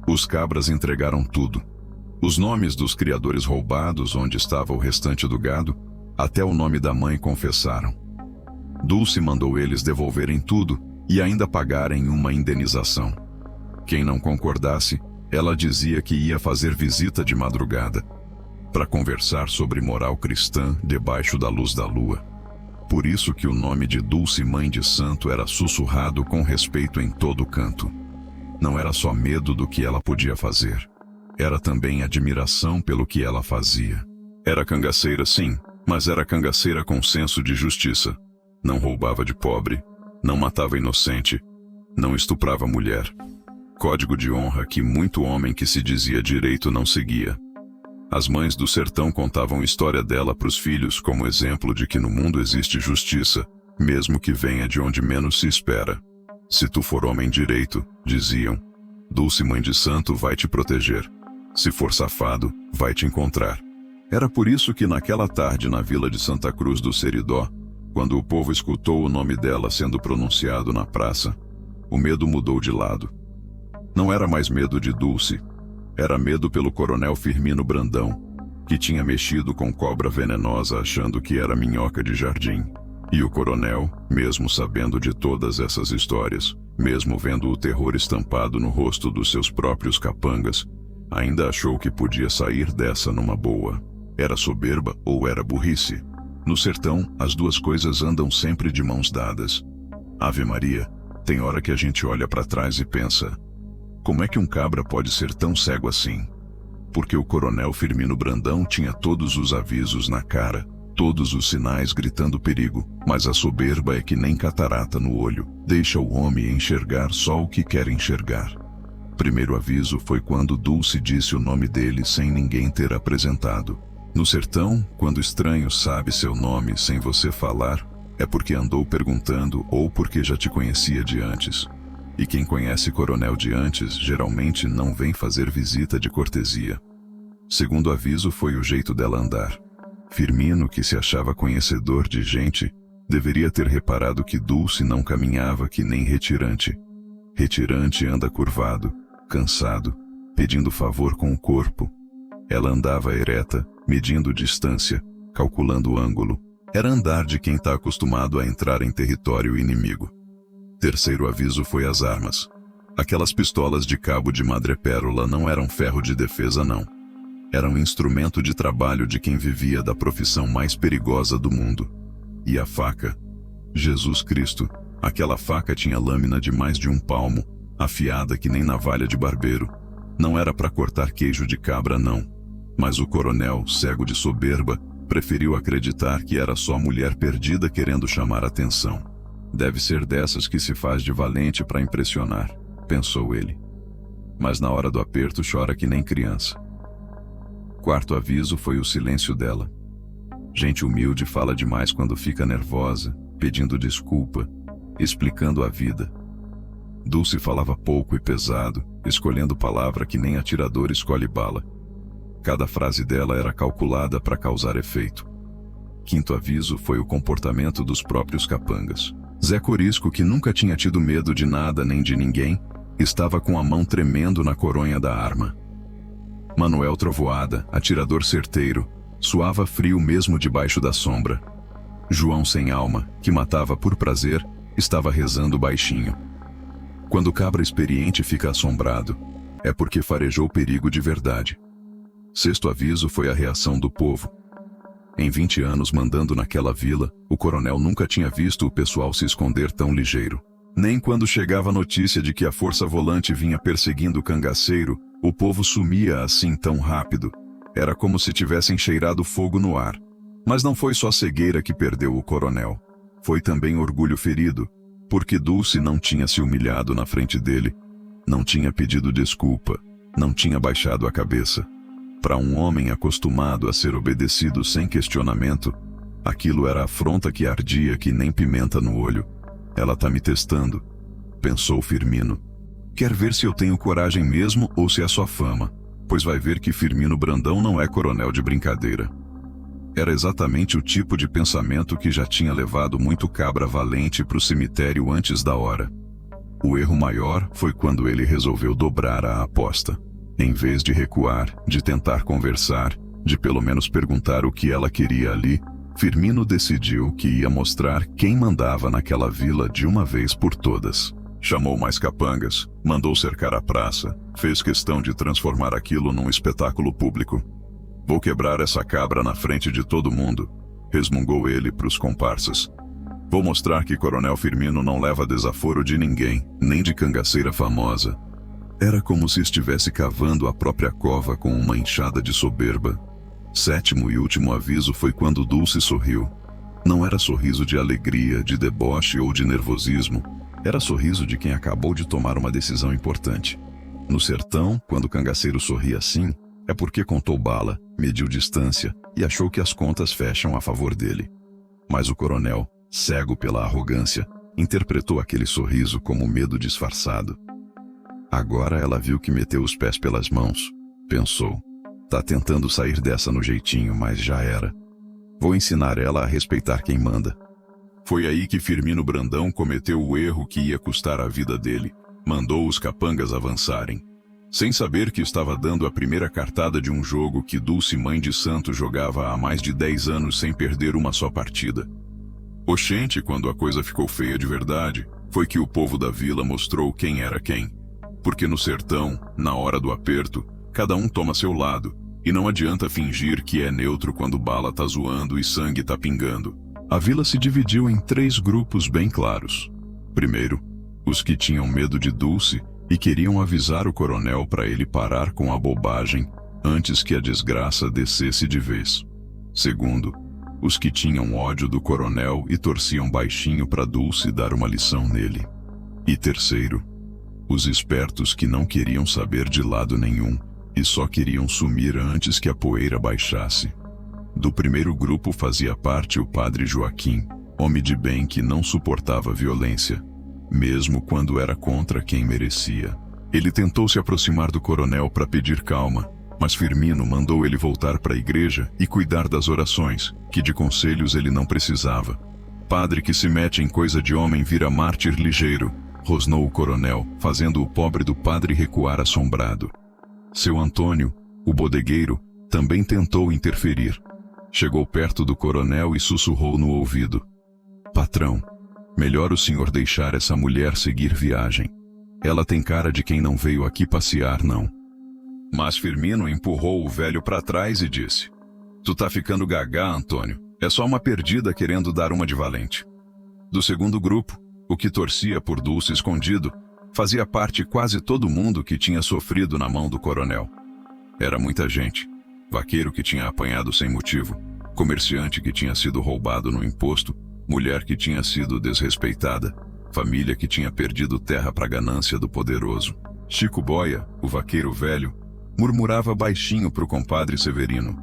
Os cabras entregaram tudo. Os nomes dos criadores roubados, onde estava o restante do gado, até o nome da mãe confessaram. Dulce mandou eles devolverem tudo e ainda pagarem uma indenização. Quem não concordasse, ela dizia que ia fazer visita de madrugada, para conversar sobre moral cristã debaixo da luz da lua. Por isso que o nome de Dulce Mãe de Santo era sussurrado com respeito em todo canto. Não era só medo do que ela podia fazer. Era também admiração pelo que ela fazia. Era cangaceira, sim, mas era cangaceira com senso de justiça. Não roubava de pobre, não matava inocente, não estuprava mulher. Código de honra que muito homem que se dizia direito não seguia. As mães do sertão contavam a história dela para os filhos como exemplo de que no mundo existe justiça, mesmo que venha de onde menos se espera. "Se tu for homem direito", diziam, "Dulce Mãe de Santo vai te proteger. Se for safado, vai te encontrar." Era por isso que naquela tarde na vila de Santa Cruz do Seridó, quando o povo escutou o nome dela sendo pronunciado na praça, o medo mudou de lado. Não era mais medo de Dulce. Era medo pelo coronel Firmino Brandão, que tinha mexido com cobra venenosa achando que era minhoca de jardim. E o coronel, mesmo sabendo de todas essas histórias, mesmo vendo o terror estampado no rosto dos seus próprios capangas, ainda achou que podia sair dessa numa boa. Era soberba ou era burrice? No sertão, as duas coisas andam sempre de mãos dadas. Ave Maria, tem hora que a gente olha para trás e pensa: como é que um cabra pode ser tão cego assim? Porque o coronel Firmino Brandão tinha todos os avisos na cara, todos os sinais gritando perigo, mas a soberba é que nem catarata no olho, deixa o homem enxergar só o que quer enxergar. Primeiro aviso foi quando Dulce disse o nome dele sem ninguém ter apresentado. No sertão, quando estranho sabe seu nome sem você falar, é porque andou perguntando ou porque já te conhecia de antes. E quem conhece Coronel de antes geralmente não vem fazer visita de cortesia. Segundo aviso foi o jeito dela andar. Firmino, que se achava conhecedor de gente, deveria ter reparado que Dulce não caminhava que nem retirante. Retirante anda curvado, cansado, pedindo favor com o corpo. Ela andava ereta, medindo distância, calculando o ângulo. Era andar de quem está acostumado a entrar em território inimigo. Terceiro aviso foi as armas. Aquelas pistolas de cabo de madrepérola não eram ferro de defesa não. Eram instrumento de trabalho de quem vivia da profissão mais perigosa do mundo. E a faca? Jesus Cristo, aquela faca tinha lâmina de mais de 1 palmo, afiada que nem navalha de barbeiro. Não era para cortar queijo de cabra não. Mas o coronel, cego de soberba, preferiu acreditar que era só mulher perdida querendo chamar atenção. Deve ser dessas que se faz de valente para impressionar, pensou ele. Mas na hora do aperto chora que nem criança. Quarto aviso foi o silêncio dela. Gente humilde fala demais quando fica nervosa, pedindo desculpa, explicando a vida. Dulce falava pouco e pesado, escolhendo palavra que nem atirador escolhe bala. Cada frase dela era calculada para causar efeito. Quinto aviso foi o comportamento dos próprios capangas. Zé Corisco, que nunca tinha tido medo de nada nem de ninguém, estava com a mão tremendo na coronha da arma. Manuel Trovoada, atirador certeiro, suava frio mesmo debaixo da sombra. João sem alma, que matava por prazer, estava rezando baixinho. Quando o cabra experiente fica assombrado, é porque farejou perigo de verdade. Sexto aviso foi a reação do povo. Em 20 anos mandando naquela vila, o coronel nunca tinha visto o pessoal se esconder tão ligeiro. Nem quando chegava a notícia de que a força volante vinha perseguindo o cangaceiro, o povo sumia assim tão rápido. Era como se tivessem cheirado fogo no ar. Mas não foi só cegueira que perdeu o coronel. Foi também orgulho ferido, porque Dulce não tinha se humilhado na frente dele, não tinha pedido desculpa, não tinha baixado a cabeça. Para um homem acostumado a ser obedecido sem questionamento, aquilo era afronta que ardia que nem pimenta no olho. Ela tá me testando, pensou Firmino. Quer ver se eu tenho coragem mesmo ou se é só fama, pois vai ver que Firmino Brandão não é coronel de brincadeira. Era exatamente o tipo de pensamento que já tinha levado muito cabra valente para o cemitério antes da hora. O erro maior foi quando ele resolveu dobrar a aposta. Em vez de recuar, de tentar conversar, de pelo menos perguntar o que ela queria ali, Firmino decidiu que ia mostrar quem mandava naquela vila de uma vez por todas. Chamou mais capangas, mandou cercar a praça, fez questão de transformar aquilo num espetáculo público. Vou quebrar essa cabra na frente de todo mundo, resmungou ele para os comparsas. Vou mostrar que Coronel Firmino não leva desaforo de ninguém, nem de cangaceira famosa. Era como se estivesse cavando a própria cova com uma enxada de soberba. Sétimo e último aviso foi quando Dulce sorriu. Não era sorriso de alegria, de deboche ou de nervosismo. Era sorriso de quem acabou de tomar uma decisão importante. No sertão, quando o cangaceiro sorri assim, é porque contou bala, mediu distância e achou que as contas fecham a favor dele. Mas o coronel, cego pela arrogância, interpretou aquele sorriso como medo disfarçado. Agora ela viu que meteu os pés pelas mãos. Pensou, tá tentando sair dessa no jeitinho, mas já era. Vou ensinar ela a respeitar quem manda. Foi aí que Firmino Brandão cometeu o erro que ia custar a vida dele. Mandou os capangas avançarem. Sem saber que estava dando a primeira cartada de um jogo que Dulce Mãe de Santo jogava há mais de 10 anos sem perder uma só partida. Oxente, quando a coisa ficou feia de verdade, foi que o povo da vila mostrou quem era quem. Porque no sertão, na hora do aperto, cada um toma seu lado, e não adianta fingir que é neutro quando bala tá zoando e sangue tá pingando. A vila se dividiu em 3 grupos bem claros. Primeiro, os que tinham medo de Dulce e queriam avisar o coronel para ele parar com a bobagem antes que a desgraça descesse de vez. Segundo, os que tinham ódio do coronel e torciam baixinho para Dulce dar uma lição nele. E terceiro, os espertos que não queriam saber de lado nenhum e só queriam sumir antes que a poeira baixasse. Do primeiro grupo fazia parte o padre Joaquim, homem de bem que não suportava violência. mesmo quando era contra quem merecia. Ele tentou se aproximar do coronel para pedir calma, mas Firmino mandou ele voltar para a igreja e cuidar das orações, que de conselhos ele não precisava. Padre que se mete em coisa de homem vira mártir ligeiro, rosnou o coronel, fazendo o pobre do padre recuar assombrado. Seu Antônio, o bodegueiro, também tentou interferir. Chegou perto do coronel e sussurrou no ouvido: "Patrão, melhor o senhor deixar essa mulher seguir viagem. Ela tem cara de quem não veio aqui passear, não." Mas Firmino empurrou o velho para trás e disse: "Tu tá ficando gagá, Antônio. É só uma perdida querendo dar uma de valente." Do segundo grupo, o que torcia por Dulce escondido, fazia parte quase todo mundo que tinha sofrido na mão do coronel. Era muita gente. Vaqueiro que tinha apanhado sem motivo, comerciante que tinha sido roubado no imposto, mulher que tinha sido desrespeitada, família que tinha perdido terra para a ganância do poderoso. Chico Boia, o vaqueiro velho, murmurava baixinho pro compadre Severino: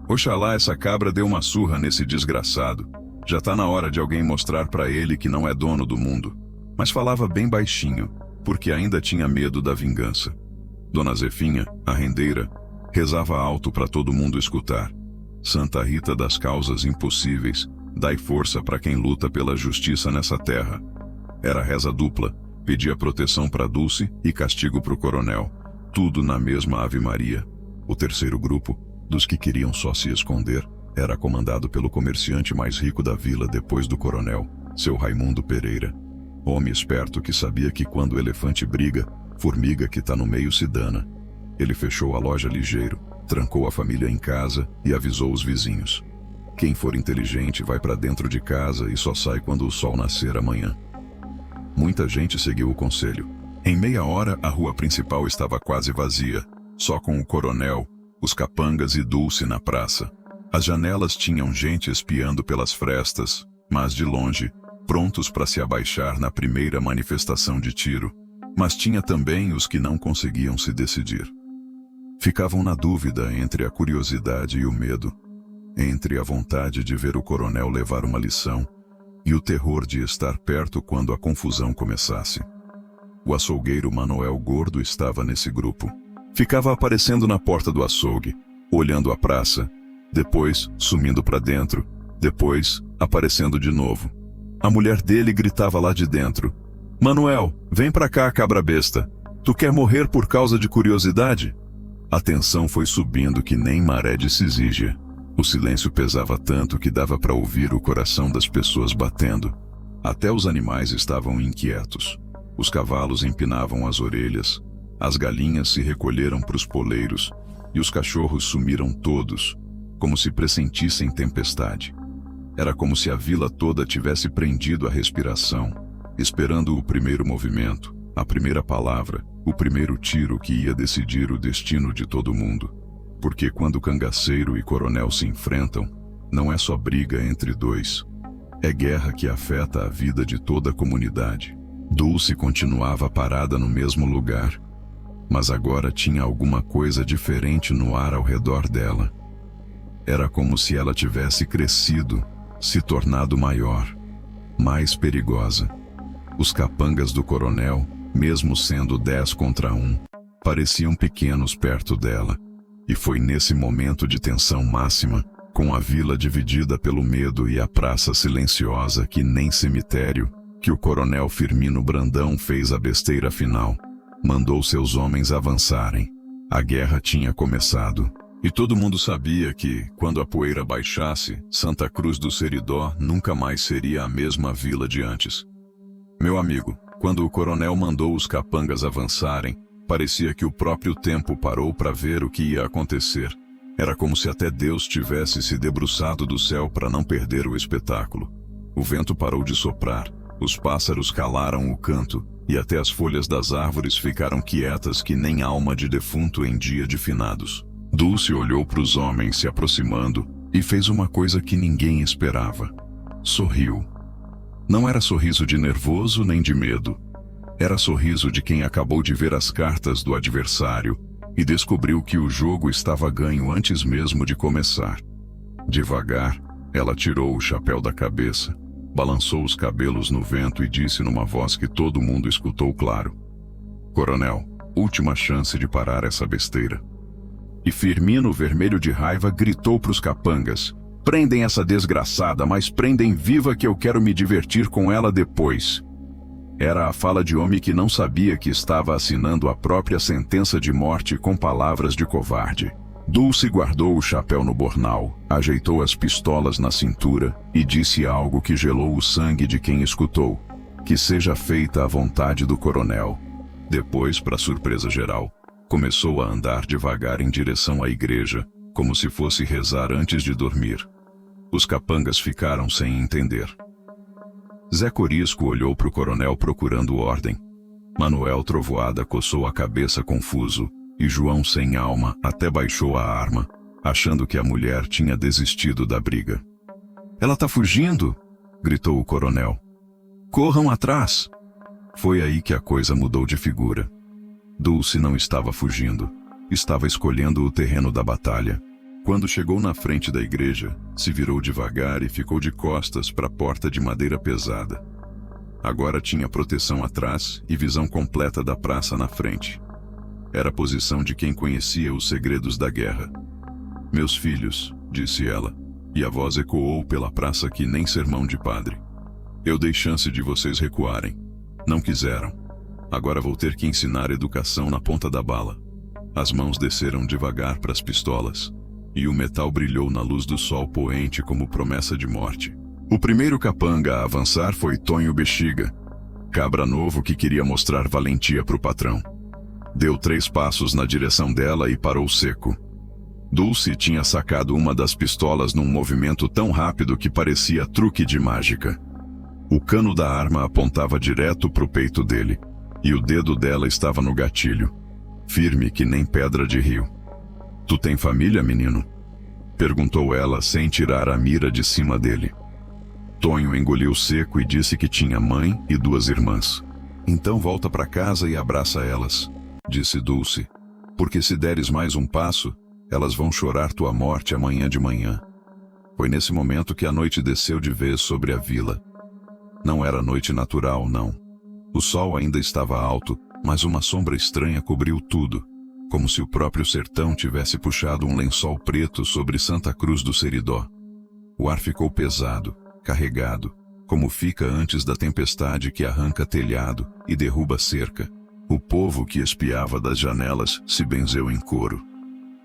"Oxalá essa cabra deu uma surra nesse desgraçado. Já tá na hora de alguém mostrar para ele que não é dono do mundo." Mas falava bem baixinho, porque ainda tinha medo da vingança. Dona Zefinha, a rendeira, rezava alto para todo mundo escutar: "Santa Rita das causas impossíveis, dai força para quem luta pela justiça nessa terra." Era reza dupla, pedia proteção para Dulce e castigo para o coronel, tudo na mesma Ave Maria. O terceiro grupo, dos que queriam só se esconder, era comandado pelo comerciante mais rico da vila depois do coronel, seu Raimundo Pereira. Homem esperto que sabia que quando o elefante briga, formiga que tá no meio se dana. Ele fechou a loja ligeiro, trancou a família em casa e avisou os vizinhos: "Quem for inteligente vai para dentro de casa e só sai quando o sol nascer amanhã." Muita gente seguiu o conselho. Em meia hora, a rua principal estava quase vazia, só com o coronel, os capangas e Dulce na praça. As janelas tinham gente espiando pelas frestas, mas de longe, prontos para se abaixar na primeira manifestação de tiro. Mas tinha também os que não conseguiam se decidir. Ficavam na dúvida entre a curiosidade e o medo, entre a vontade de ver o coronel levar uma lição e o terror de estar perto quando a confusão começasse. O açougueiro Manuel Gordo estava nesse grupo. Ficava aparecendo na porta do açougue, olhando a praça, depois sumindo para dentro, depois aparecendo de novo. A mulher dele gritava lá de dentro: "Manuel, vem pra cá, cabra besta. Tu quer morrer por causa de curiosidade?" A tensão foi subindo que nem maré de Cisígia. O silêncio pesava tanto que dava para ouvir o coração das pessoas batendo. Até os animais estavam inquietos. Os cavalos empinavam as orelhas, as galinhas se recolheram para os poleiros e os cachorros sumiram todos, como se pressentissem tempestade. Era como se a vila toda tivesse prendido a respiração, esperando o primeiro movimento, a primeira palavra, o primeiro tiro que ia decidir o destino de todo mundo. Porque quando cangaceiro e coronel se enfrentam, não é só briga entre dois. É guerra que afeta a vida de toda a comunidade. Dulce continuava parada no mesmo lugar, mas agora tinha alguma coisa diferente no ar ao redor dela. Era como se ela tivesse crescido, se tornado maior, mais perigosa. Os capangas do coronel, mesmo sendo 10 contra 1, pareciam pequenos perto dela. E foi nesse momento de tensão máxima, com a vila dividida pelo medo e a praça silenciosa que nem cemitério, que o coronel Firmino Brandão fez a besteira final. Mandou seus homens avançarem. A guerra tinha começado. E todo mundo sabia que, quando a poeira baixasse, Santa Cruz do Seridó nunca mais seria a mesma vila de antes. Meu amigo, quando o coronel mandou os capangas avançarem, parecia que o próprio tempo parou para ver o que ia acontecer. Era como se até Deus tivesse se debruçado do céu para não perder o espetáculo. O vento parou de soprar, os pássaros calaram o canto, e até as folhas das árvores ficaram quietas que nem alma de defunto em dia de finados. Dulce olhou para os homens se aproximando e fez uma coisa que ninguém esperava. Sorriu. Não era sorriso de nervoso nem de medo. Era sorriso de quem acabou de ver as cartas do adversário e descobriu que o jogo estava ganho antes mesmo de começar. Devagar, ela tirou o chapéu da cabeça, balançou os cabelos no vento e disse numa voz que todo mundo escutou claro: "Coronel, última chance de parar essa besteira." E Firmino, vermelho de raiva, gritou para os capangas: "Prendem essa desgraçada, mas prendem viva que eu quero me divertir com ela depois." Era a fala de homem que não sabia que estava assinando a própria sentença de morte com palavras de covarde. Dulce guardou o chapéu no bornal, ajeitou as pistolas na cintura e disse algo que gelou o sangue de quem escutou: "Que seja feita a vontade do coronel." Depois, para surpresa geral, começou a andar devagar em direção à igreja, como se fosse rezar antes de dormir. Os capangas ficaram sem entender. Zé Corisco olhou para o coronel procurando ordem. Manuel Trovoada coçou a cabeça confuso, e João sem alma até baixou a arma, achando que a mulher tinha desistido da briga. "Ela tá fugindo!" gritou o coronel. "Corram atrás!" Foi aí que a coisa mudou de figura. Dulce não estava fugindo, estava escolhendo o terreno da batalha. Quando chegou na frente da igreja, se virou devagar e ficou de costas para a porta de madeira pesada. Agora tinha proteção atrás e visão completa da praça na frente. Era a posição de quem conhecia os segredos da guerra. "Meus filhos", disse ela, e a voz ecoou pela praça que nem sermão de padre. "Eu dei chance de vocês recuarem. Não quiseram. Agora vou ter que ensinar educação na ponta da bala." As mãos desceram devagar para as pistolas, e o metal brilhou na luz do sol poente como promessa de morte. O primeiro capanga a avançar foi Tonho Bexiga, cabra novo que queria mostrar valentia para o patrão. Deu 3 passos na direção dela e parou seco. Dulce tinha sacado uma das pistolas num movimento tão rápido que parecia truque de mágica. O cano da arma apontava direto para o peito dele, e o dedo dela estava no gatilho, firme que nem pedra de rio. "Tu tem família, menino?" perguntou ela sem tirar a mira de cima dele. Tonho engoliu seco e disse que tinha mãe e 2 irmãs. "Então volta para casa e abraça elas", disse Dulce, "porque se deres mais um passo, elas vão chorar tua morte amanhã de manhã." Foi nesse momento que a noite desceu de vez sobre a vila. Não era noite natural, não. O sol ainda estava alto, mas uma sombra estranha cobriu tudo, como se o próprio sertão tivesse puxado um lençol preto sobre Santa Cruz do Seridó. O ar ficou pesado, carregado, como fica antes da tempestade que arranca telhado e derruba cerca. O povo que espiava das janelas se benzeu em coro.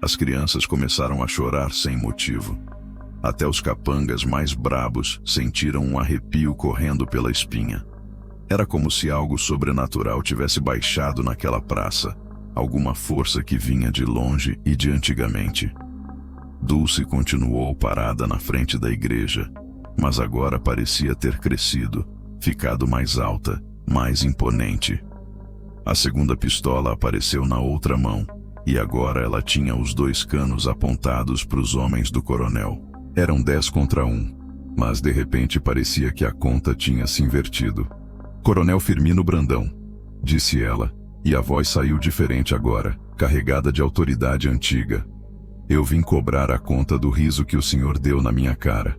As crianças começaram a chorar sem motivo. Até os capangas mais brabos sentiram um arrepio correndo pela espinha. Era como se algo sobrenatural tivesse baixado naquela praça, alguma força que vinha de longe e de antigamente. Dulce continuou parada na frente da igreja, mas agora parecia ter crescido, ficado mais alta, mais imponente. A segunda pistola apareceu na outra mão, e agora ela tinha os 2 canos apontados para os homens do coronel. Eram 10 contra 1, mas de repente parecia que a conta tinha se invertido. "Coronel Firmino Brandão", disse ela, e a voz saiu diferente agora, carregada de autoridade antiga. "Eu vim cobrar a conta do riso que o senhor deu na minha cara.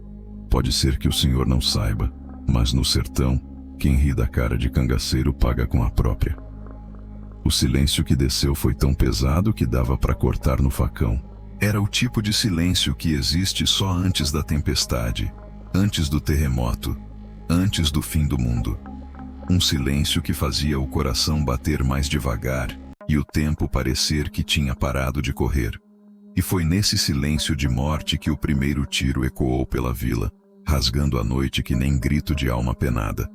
Pode ser que o senhor não saiba, mas no sertão, quem ri da cara de cangaceiro paga com a própria." O silêncio que desceu foi tão pesado que dava para cortar no facão. Era o tipo de silêncio que existe só antes da tempestade, antes do terremoto, antes do fim do mundo. Um silêncio que fazia o coração bater mais devagar e o tempo parecer que tinha parado de correr. E foi nesse silêncio de morte que o primeiro tiro ecoou pela vila, rasgando a noite que nem grito de alma penada.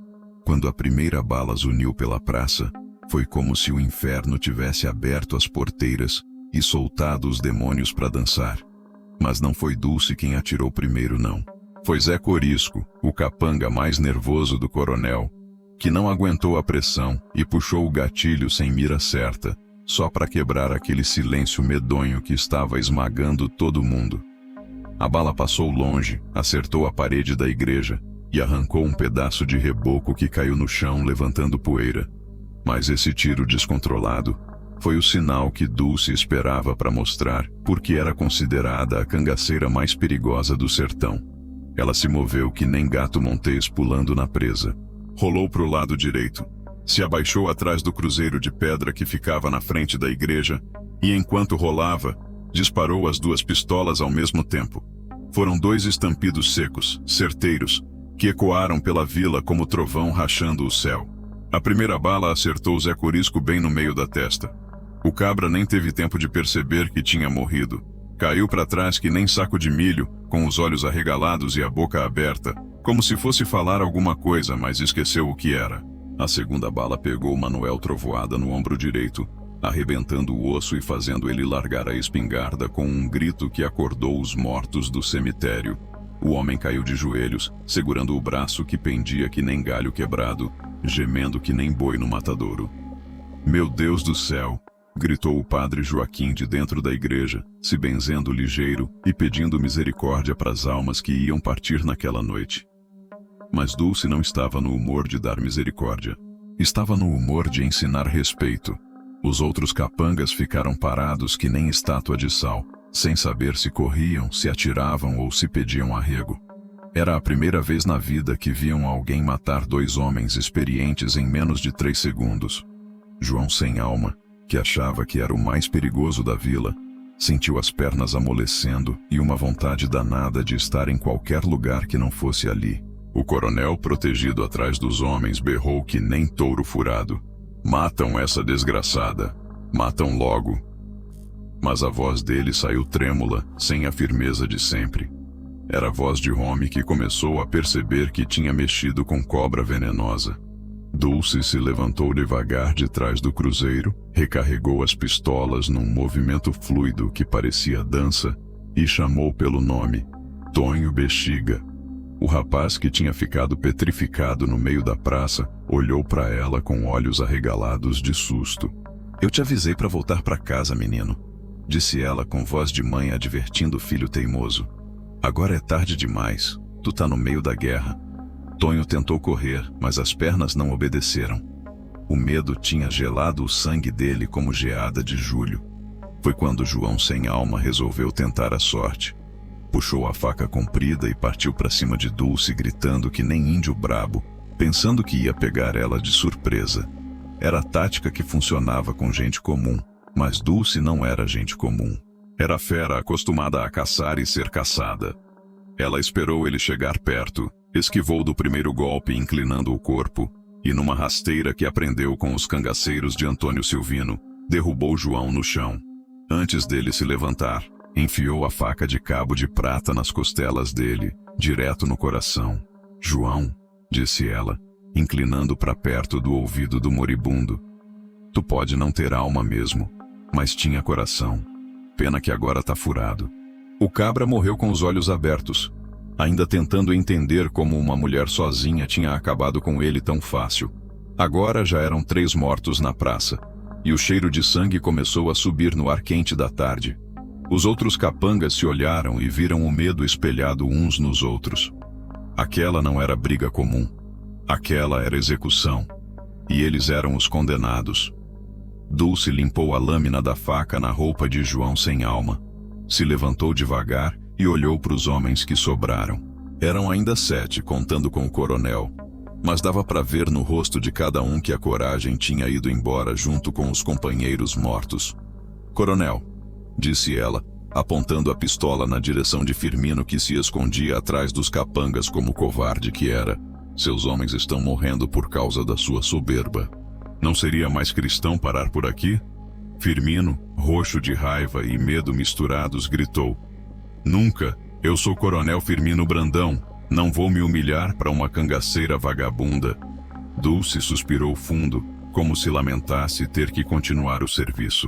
Quando a primeira bala zuniu pela praça, foi como se o inferno tivesse aberto as porteiras e soltado os demônios para dançar. Mas não foi Dulce quem atirou primeiro, não. Foi Zé Corisco, o capanga mais nervoso do coronel, que não aguentou a pressão e puxou o gatilho sem mira certa, só para quebrar aquele silêncio medonho que estava esmagando todo mundo. A bala passou longe, acertou a parede da igreja e arrancou um pedaço de reboco que caiu no chão levantando poeira. Mas esse tiro descontrolado foi o sinal que Dulce esperava para mostrar porque era considerada a cangaceira mais perigosa do sertão. Ela se moveu que nem gato montês pulando na presa. Rolou pro lado direito. Se abaixou atrás do cruzeiro de pedra que ficava na frente da igreja e, enquanto rolava, disparou as duas pistolas ao mesmo tempo. Foram dois estampidos secos, certeiros, que ecoaram pela vila como trovão rachando o céu. A primeira bala acertou Zé Corisco bem no meio da testa. O cabra nem teve tempo de perceber que tinha morrido. Caiu para trás que nem saco de milho, com os olhos arregalados e a boca aberta, como se fosse falar alguma coisa, mas esqueceu o que era. A segunda bala pegou Manuel Trovoada no ombro direito, arrebentando o osso e fazendo ele largar a espingarda com um grito que acordou os mortos do cemitério. O homem caiu de joelhos, segurando o braço que pendia que nem galho quebrado, gemendo que nem boi no matadouro. "Meu Deus do céu!" gritou o padre Joaquim de dentro da igreja, se benzendo ligeiro e pedindo misericórdia para as almas que iam partir naquela noite. Mas Dulce não estava no humor de dar misericórdia. Estava no humor de ensinar respeito. Os outros capangas ficaram parados que nem estátua de sal, sem saber se corriam, se atiravam ou se pediam arrego. Era a primeira vez na vida que viam alguém matar dois homens experientes em menos de 3 segundos. João sem alma, que achava que era o mais perigoso da vila, sentiu as pernas amolecendo e uma vontade danada de estar em qualquer lugar que não fosse ali. O coronel, protegido atrás dos homens, berrou que nem touro furado: "Matam essa desgraçada! Matam logo!" Mas a voz dele saiu trêmula, sem a firmeza de sempre. Era a voz de homem que começou a perceber que tinha mexido com cobra venenosa. Dulce se levantou devagar de trás do cruzeiro, recarregou as pistolas num movimento fluido que parecia dança e chamou pelo nome: Tonho Bexiga. O rapaz, que tinha ficado petrificado no meio da praça, olhou para ela com olhos arregalados de susto. "Eu te avisei para voltar para casa, menino", disse ela com voz de mãe advertindo o filho teimoso. "Agora é tarde demais, tu tá no meio da guerra." Tonho tentou correr, mas as pernas não obedeceram. O medo tinha gelado o sangue dele como geada de julho. Foi quando João sem alma resolveu tentar a sorte. Puxou a faca comprida e partiu para cima de Dulce, gritando que nem índio brabo, pensando que ia pegar ela de surpresa. Era a tática que funcionava com gente comum, mas Dulce não era gente comum. Era fera acostumada a caçar e ser caçada. Ela esperou ele chegar perto, esquivou do primeiro golpe inclinando o corpo, e numa rasteira que aprendeu com os cangaceiros de Antônio Silvino, derrubou João no chão. Antes dele se levantar, enfiou a faca de cabo de prata nas costelas dele, direto no coração. "João", disse ela, inclinando para perto do ouvido do moribundo, "tu pode não ter alma mesmo, mas tinha coração. Pena que agora tá furado." O cabra morreu com os olhos abertos, ainda tentando entender como uma mulher sozinha tinha acabado com ele tão fácil. Agora já eram 3 mortos na praça, e o cheiro de sangue começou a subir no ar quente da tarde. Os outros capangas se olharam e viram o medo espelhado uns nos outros. Aquela não era briga comum. Aquela era execução. E eles eram os condenados. Dulce limpou a lâmina da faca na roupa de João sem alma. Se levantou devagar e olhou para os homens que sobraram. Eram ainda 7, contando com o coronel, mas dava para ver no rosto de cada um que a coragem tinha ido embora junto com os companheiros mortos. "Coronel", disse ela, apontando a pistola na direção de Firmino, que se escondia atrás dos capangas como covarde que era, "seus homens estão morrendo por causa da sua soberba. Não seria mais cristão parar por aqui?" Firmino, roxo de raiva e medo misturados, gritou: "Nunca! Eu sou Coronel Firmino Brandão. Não vou me humilhar para uma cangaceira vagabunda." Dulce suspirou fundo, como se lamentasse ter que continuar o serviço.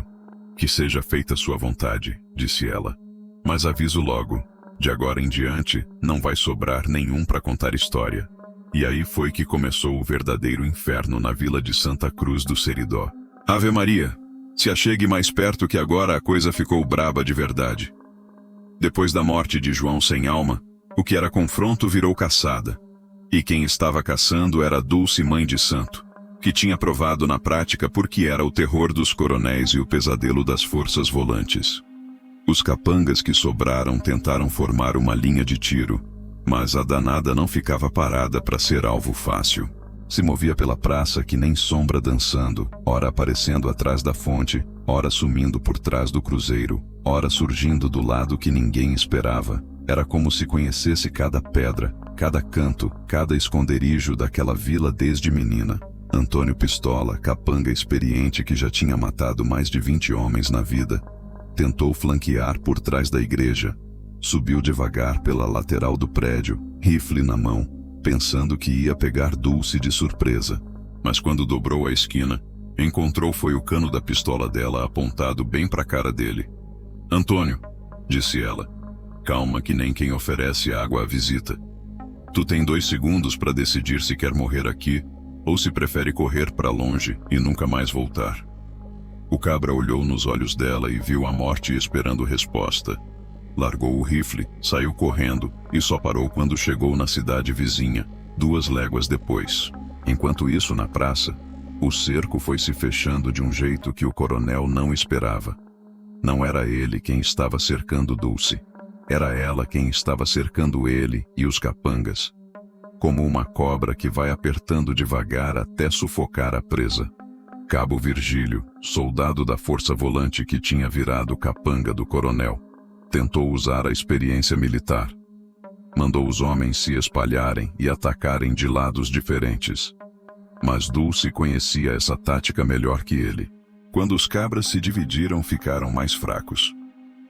"Que seja feita sua vontade", disse ela. "Mas aviso logo, de agora em diante não vai sobrar nenhum para contar história." E aí foi que começou o verdadeiro inferno na vila de Santa Cruz do Seridó. "Ave Maria! Se achegue mais perto que agora a coisa ficou braba de verdade." Depois da morte de João sem alma, o que era confronto virou caçada. E quem estava caçando era Dulce, mãe de santo, que tinha provado na prática porque era o terror dos coronéis e o pesadelo das forças volantes. Os capangas que sobraram tentaram formar uma linha de tiro, Mas a danada não ficava parada para ser alvo fácil. Se movia pela praça que nem sombra dançando, ora aparecendo atrás da fonte, ora sumindo por trás do cruzeiro, ora surgindo do lado que ninguém esperava. Era como se conhecesse cada pedra, cada canto, cada esconderijo daquela vila desde menina. Antônio Pistola, capanga experiente que já tinha matado mais de 20 homens na vida, tentou flanquear por trás da igreja. Subiu devagar pela lateral do prédio, rifle na mão, pensando que ia pegar Dulce de surpresa. Mas quando dobrou a esquina, encontrou foi o cano da pistola dela apontado bem para a cara dele. "Antônio", disse ela, "calma que nem quem oferece água à visita. Tu tem 2 segundos para decidir se quer morrer aqui ou se prefere correr para longe e nunca mais voltar." O cabra olhou nos olhos dela e viu a morte esperando resposta. Largou o rifle, saiu correndo e só parou quando chegou na cidade vizinha, 2 léguas depois. Enquanto isso, na praça, o cerco foi se fechando de um jeito que o coronel não esperava. Não era ele quem estava cercando Dulce. Era ela quem estava cercando ele e os capangas. Como uma cobra que vai apertando devagar até sufocar a presa. Cabo Virgílio, soldado da força volante que tinha virado capanga do coronel, tentou usar a experiência militar. Mandou os homens se espalharem e atacarem de lados diferentes. Mas Dulce conhecia essa tática melhor que ele. Quando os cabras se dividiram, ficaram mais fracos.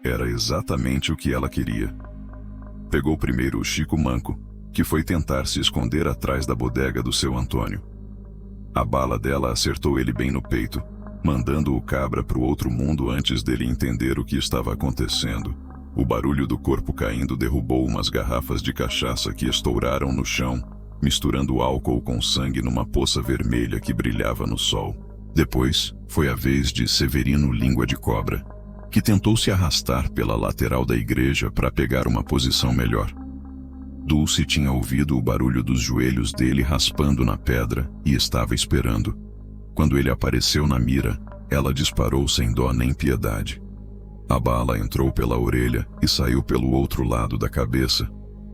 Era exatamente o que ela queria. Pegou primeiro o Chico Manco, que foi tentar se esconder atrás da bodega do seu Antônio. A bala dela acertou ele bem no peito, mandando o cabra para o outro mundo antes dele entender o que estava acontecendo. O barulho do corpo caindo derrubou umas garrafas de cachaça que estouraram no chão, misturando álcool com sangue numa poça vermelha que brilhava no sol. Depois, foi a vez de Severino Língua de Cobra, que tentou se arrastar pela lateral da igreja para pegar uma posição melhor. Dulce tinha ouvido o barulho dos joelhos dele raspando na pedra e estava esperando. Quando ele apareceu na mira, ela disparou sem dó nem piedade. A bala entrou pela orelha e saiu pelo outro lado da cabeça,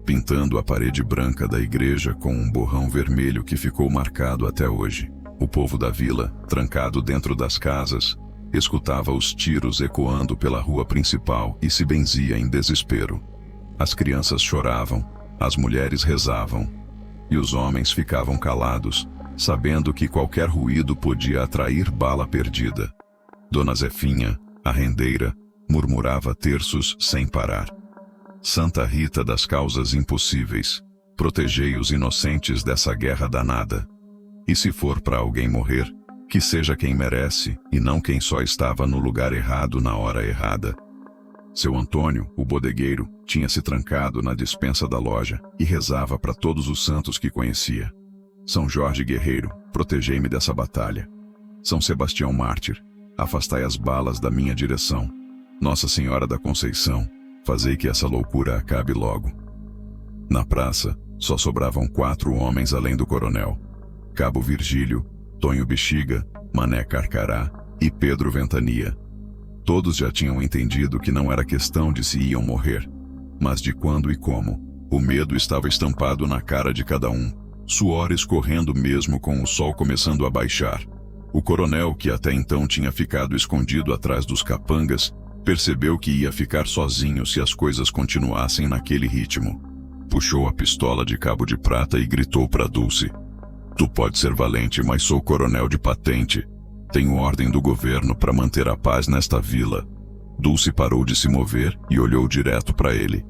pintando a parede branca da igreja com um borrão vermelho que ficou marcado até hoje. O povo da vila, trancado dentro das casas, escutava os tiros ecoando pela rua principal e se benzia em desespero. As crianças choravam, as mulheres rezavam, e os homens ficavam calados, sabendo que qualquer ruído podia atrair bala perdida. Dona Zefinha, a rendeira, murmurava terços sem parar. Santa Rita das causas impossíveis, protegei os inocentes dessa guerra danada. E se for para alguém morrer, que seja quem merece e não quem só estava no lugar errado na hora errada. Seu Antônio, o bodegueiro, tinha se trancado na despensa da loja e rezava para todos os santos que conhecia. São Jorge Guerreiro, protegei-me dessa batalha. São Sebastião Mártir, afastai as balas da minha direção. Nossa Senhora da Conceição, fazei que essa loucura acabe logo. Na praça, só sobravam 4 homens além do coronel. Cabo Virgílio, Tonho Bexiga, Mané Carcará e Pedro Ventania. Todos já tinham entendido que não era questão de se iam morrer, mas de quando e como. O medo estava estampado na cara de cada um, suor escorrendo mesmo com o sol começando a baixar. O coronel, que até então tinha ficado escondido atrás dos capangas, percebeu que ia ficar sozinho se as coisas continuassem naquele ritmo. Puxou a pistola de cabo de prata e gritou para Dulce: "Tu pode ser valente, mas sou coronel de patente. Tenho ordem do governo para manter a paz nesta vila." Dulce parou de se mover e olhou direto para ele.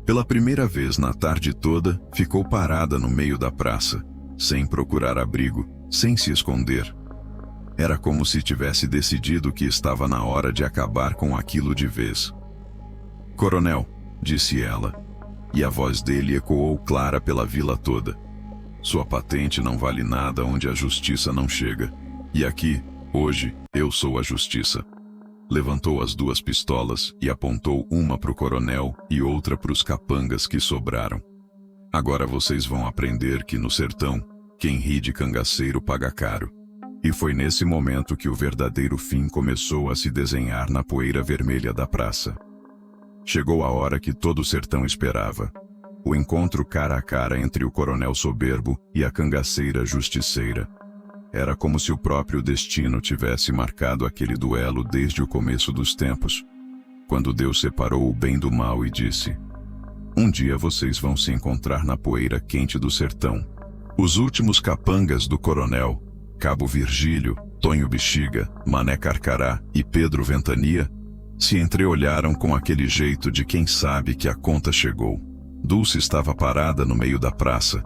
Pela primeira vez na tarde toda, ficou parada no meio da praça, sem procurar abrigo, sem se esconder. Era como se tivesse decidido que estava na hora de acabar com aquilo de vez. "Coronel", disse ela, e a voz dele ecoou clara pela vila toda. "Sua patente não vale nada onde a justiça não chega. E aqui, hoje, eu sou a justiça." Levantou as 2 pistolas e apontou uma para o coronel e outra para os capangas que sobraram. "Agora vocês vão aprender que no sertão, quem ri de cangaceiro paga caro." E foi nesse momento que o verdadeiro fim começou a se desenhar na poeira vermelha da praça. Chegou a hora que todo o sertão esperava. O encontro cara a cara entre o coronel soberbo e a cangaceira justiceira. Era como se o próprio destino tivesse marcado aquele duelo desde o começo dos tempos, quando Deus separou o bem do mal e disse: um dia vocês vão se encontrar na poeira quente do sertão. Os últimos capangas do coronel, Cabo Virgílio, Tonho Bexiga, Mané Carcará e Pedro Ventania, se entreolharam com aquele jeito de quem sabe que a conta chegou. Dulce estava parada no meio da praça,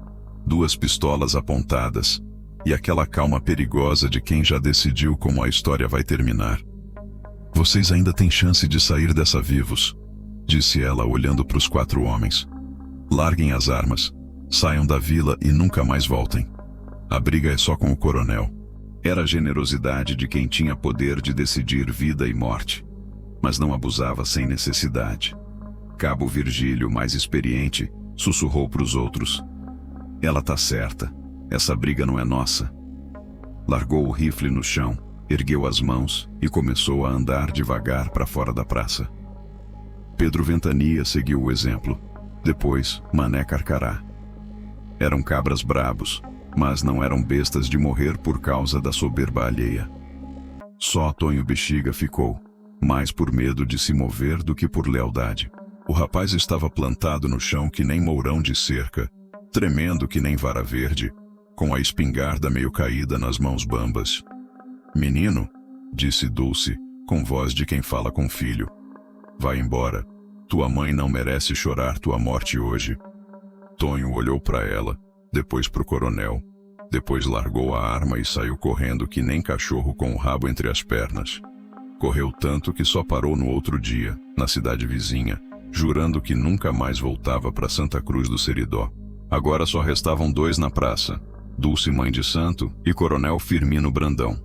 2 pistolas apontadas, e aquela calma perigosa de quem já decidiu como a história vai terminar. Vocês ainda têm chance de sair dessa vivos, disse ela olhando para os 4 homens. Larguem as armas, saiam da vila e nunca mais voltem. A briga é só com o coronel. Era a generosidade de quem tinha poder de decidir vida e morte, mas não abusava sem necessidade. Cabo Virgílio, mais experiente, sussurrou para os outros: ela tá certa, essa briga não é nossa. Largou o rifle no chão, ergueu as mãos e começou a andar devagar para fora da praça. Pedro Ventania seguiu o exemplo, depois Mané Carcará. Eram cabras brabos, mas não eram bestas de morrer por causa da soberba alheia. Só Tonho Bexiga ficou, mais por medo de se mover do que por lealdade. O rapaz estava plantado no chão que nem mourão de cerca, tremendo que nem vara verde, com a espingarda meio caída nas mãos bambas. Menino, disse Dulce, com voz de quem fala com filho, vai embora, tua mãe não merece chorar tua morte hoje. Tonho olhou para ela, depois para o coronel, depois largou a arma e saiu correndo que nem cachorro com o rabo entre as pernas. Correu tanto que só parou no outro dia, na cidade vizinha, jurando que nunca mais voltava para Santa Cruz do Seridó. Agora só restavam 2 na praça, Dulce Mãe de Santo e Coronel Firmino Brandão.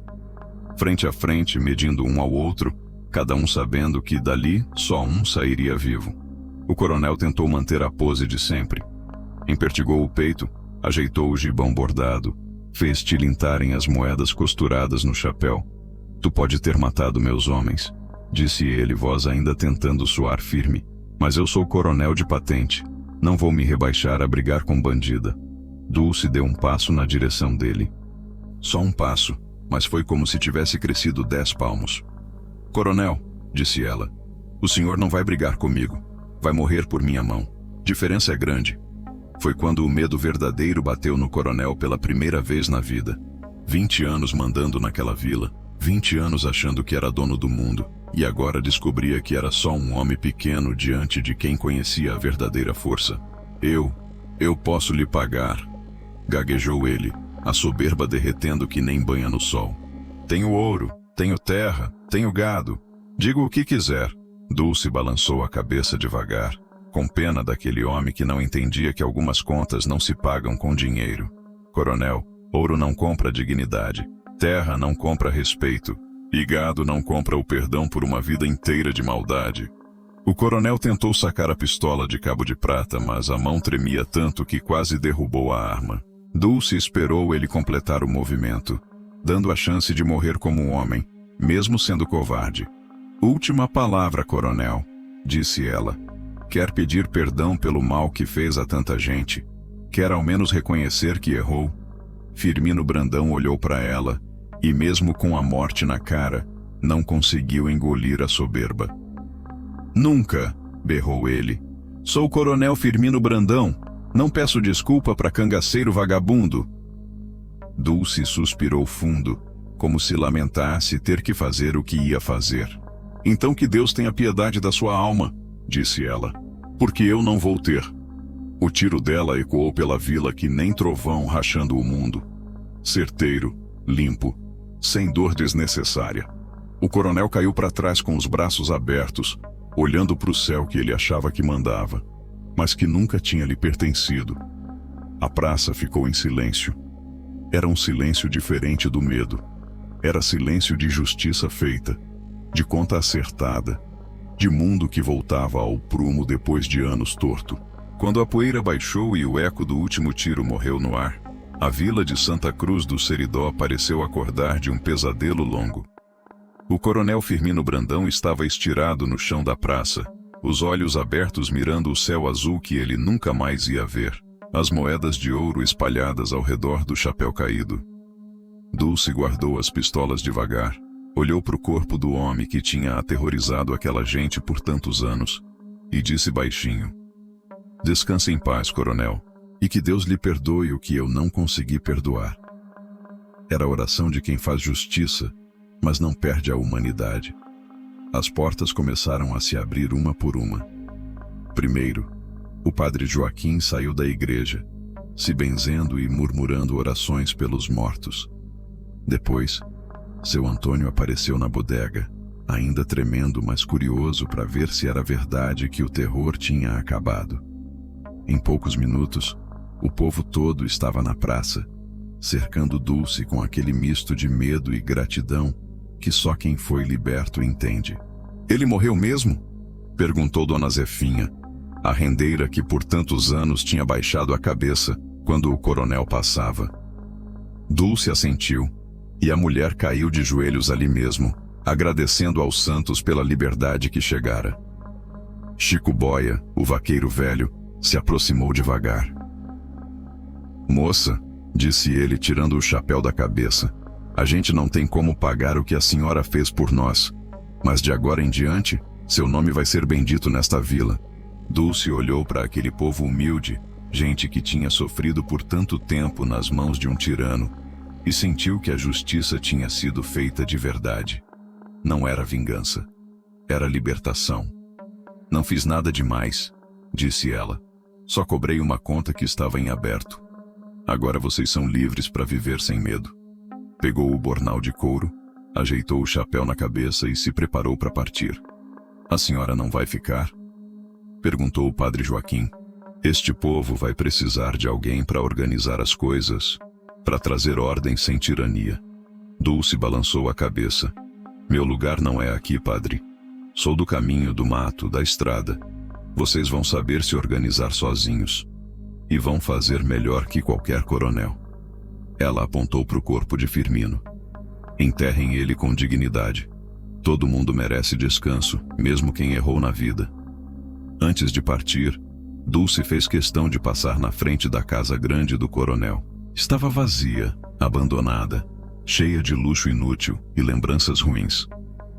Frente a frente, medindo um ao outro, cada um sabendo que dali só um sairia vivo. O coronel tentou manter a pose de sempre. Empertigou o peito, ajeitou o gibão bordado, fez tilintarem as moedas costuradas no chapéu. Tu pode ter matado meus homens, disse ele, voz ainda tentando soar firme, mas eu sou coronel de patente, não vou me rebaixar a brigar com bandida. Dulce deu um passo na direção dele. Só um passo, mas foi como se tivesse crescido 10 palmos. Coronel, disse ela, o senhor não vai brigar comigo, vai morrer por minha mão. Diferença é grande. Foi quando o medo verdadeiro bateu no coronel pela primeira vez na vida. 20 anos mandando naquela vila, 20 anos achando que era dono do mundo, e agora descobria que era só um homem pequeno diante de quem conhecia a verdadeira força. Eu posso lhe pagar, gaguejou ele, a soberba derretendo que nem banha no sol. Tenho ouro, tenho terra, tenho gado, diga o que quiser. Dulce balançou a cabeça devagar, com pena daquele homem que não entendia que algumas contas não se pagam com dinheiro. Coronel, ouro não compra dignidade, terra não compra respeito, e gado não compra o perdão por uma vida inteira de maldade. O coronel tentou sacar a pistola de cabo de prata, mas a mão tremia tanto que quase derrubou a arma. Dulce esperou ele completar o movimento, dando a chance de morrer como um homem, mesmo sendo covarde. Última palavra, coronel, disse ela. Quer pedir perdão pelo mal que fez a tanta gente? Quer ao menos reconhecer que errou? Firmino Brandão olhou para ela, e mesmo com a morte na cara, não conseguiu engolir a soberba. Nunca, berrou ele. Sou o coronel Firmino Brandão, não peço desculpa para cangaceiro vagabundo. Dulce suspirou fundo, como se lamentasse ter que fazer o que ia fazer. Então que Deus tenha piedade da sua alma, disse ela, porque eu não vou ter. O tiro dela ecoou pela vila que nem trovão rachando o mundo. Certeiro, limpo, sem dor desnecessária. O coronel caiu para trás com os braços abertos, olhando para o céu que ele achava que mandava, mas que nunca tinha lhe pertencido. A praça ficou em silêncio. Era um silêncio diferente do medo. Era silêncio de justiça feita, de conta acertada, de mundo que voltava ao prumo depois de anos torto. Quando a poeira baixou e o eco do último tiro morreu no ar, a vila de Santa Cruz do Seridó pareceu acordar de um pesadelo longo. O coronel Firmino Brandão estava estirado no chão da praça, os olhos abertos mirando o céu azul que ele nunca mais ia ver, as moedas de ouro espalhadas ao redor do chapéu caído. Dulce guardou as pistolas devagar, olhou para o corpo do homem que tinha aterrorizado aquela gente por tantos anos, e disse baixinho: "Descanse em paz, coronel, e que Deus lhe perdoe o que eu não consegui perdoar." Era a oração de quem faz justiça, mas não perde a humanidade. As portas começaram a se abrir uma por uma. Primeiro, o padre Joaquim saiu da igreja, se benzendo e murmurando orações pelos mortos. Depois, seu Antônio apareceu na bodega, ainda tremendo, mas curioso para ver se era verdade que o terror tinha acabado. Em poucos minutos, o povo todo estava na praça, cercando Dulce com aquele misto de medo e gratidão que só quem foi liberto entende. "Ele morreu mesmo?" perguntou Dona Zefinha, a rendeira que por tantos anos tinha baixado a cabeça quando o coronel passava. Dulce assentiu, e a mulher caiu de joelhos ali mesmo, agradecendo aos santos pela liberdade que chegara. Chico Boia, o vaqueiro velho, se aproximou devagar. "Moça", disse ele tirando o chapéu da cabeça, "a gente não tem como pagar o que a senhora fez por nós, mas de agora em diante, seu nome vai ser bendito nesta vila." Dulce olhou para aquele povo humilde, gente que tinha sofrido por tanto tempo nas mãos de um tirano, e sentiu que a justiça tinha sido feita de verdade. Não era vingança, era libertação. "Não fiz nada demais", disse ela. "Só cobrei uma conta que estava em aberto. Agora vocês são livres para viver sem medo." Pegou o bornal de couro, ajeitou o chapéu na cabeça e se preparou para partir. "A senhora não vai ficar?" perguntou o padre Joaquim. "Este povo vai precisar de alguém para organizar as coisas, para trazer ordem sem tirania." Dulce balançou a cabeça. "Meu lugar não é aqui, padre. Sou do caminho, do mato, da estrada. Vocês vão saber se organizar sozinhos. E vão fazer melhor que qualquer coronel." Ela apontou para o corpo de Firmino. "Enterrem ele com dignidade. Todo mundo merece descanso, mesmo quem errou na vida." Antes de partir, Dulce fez questão de passar na frente da casa grande do coronel. Estava vazia, abandonada, cheia de luxo inútil e lembranças ruins.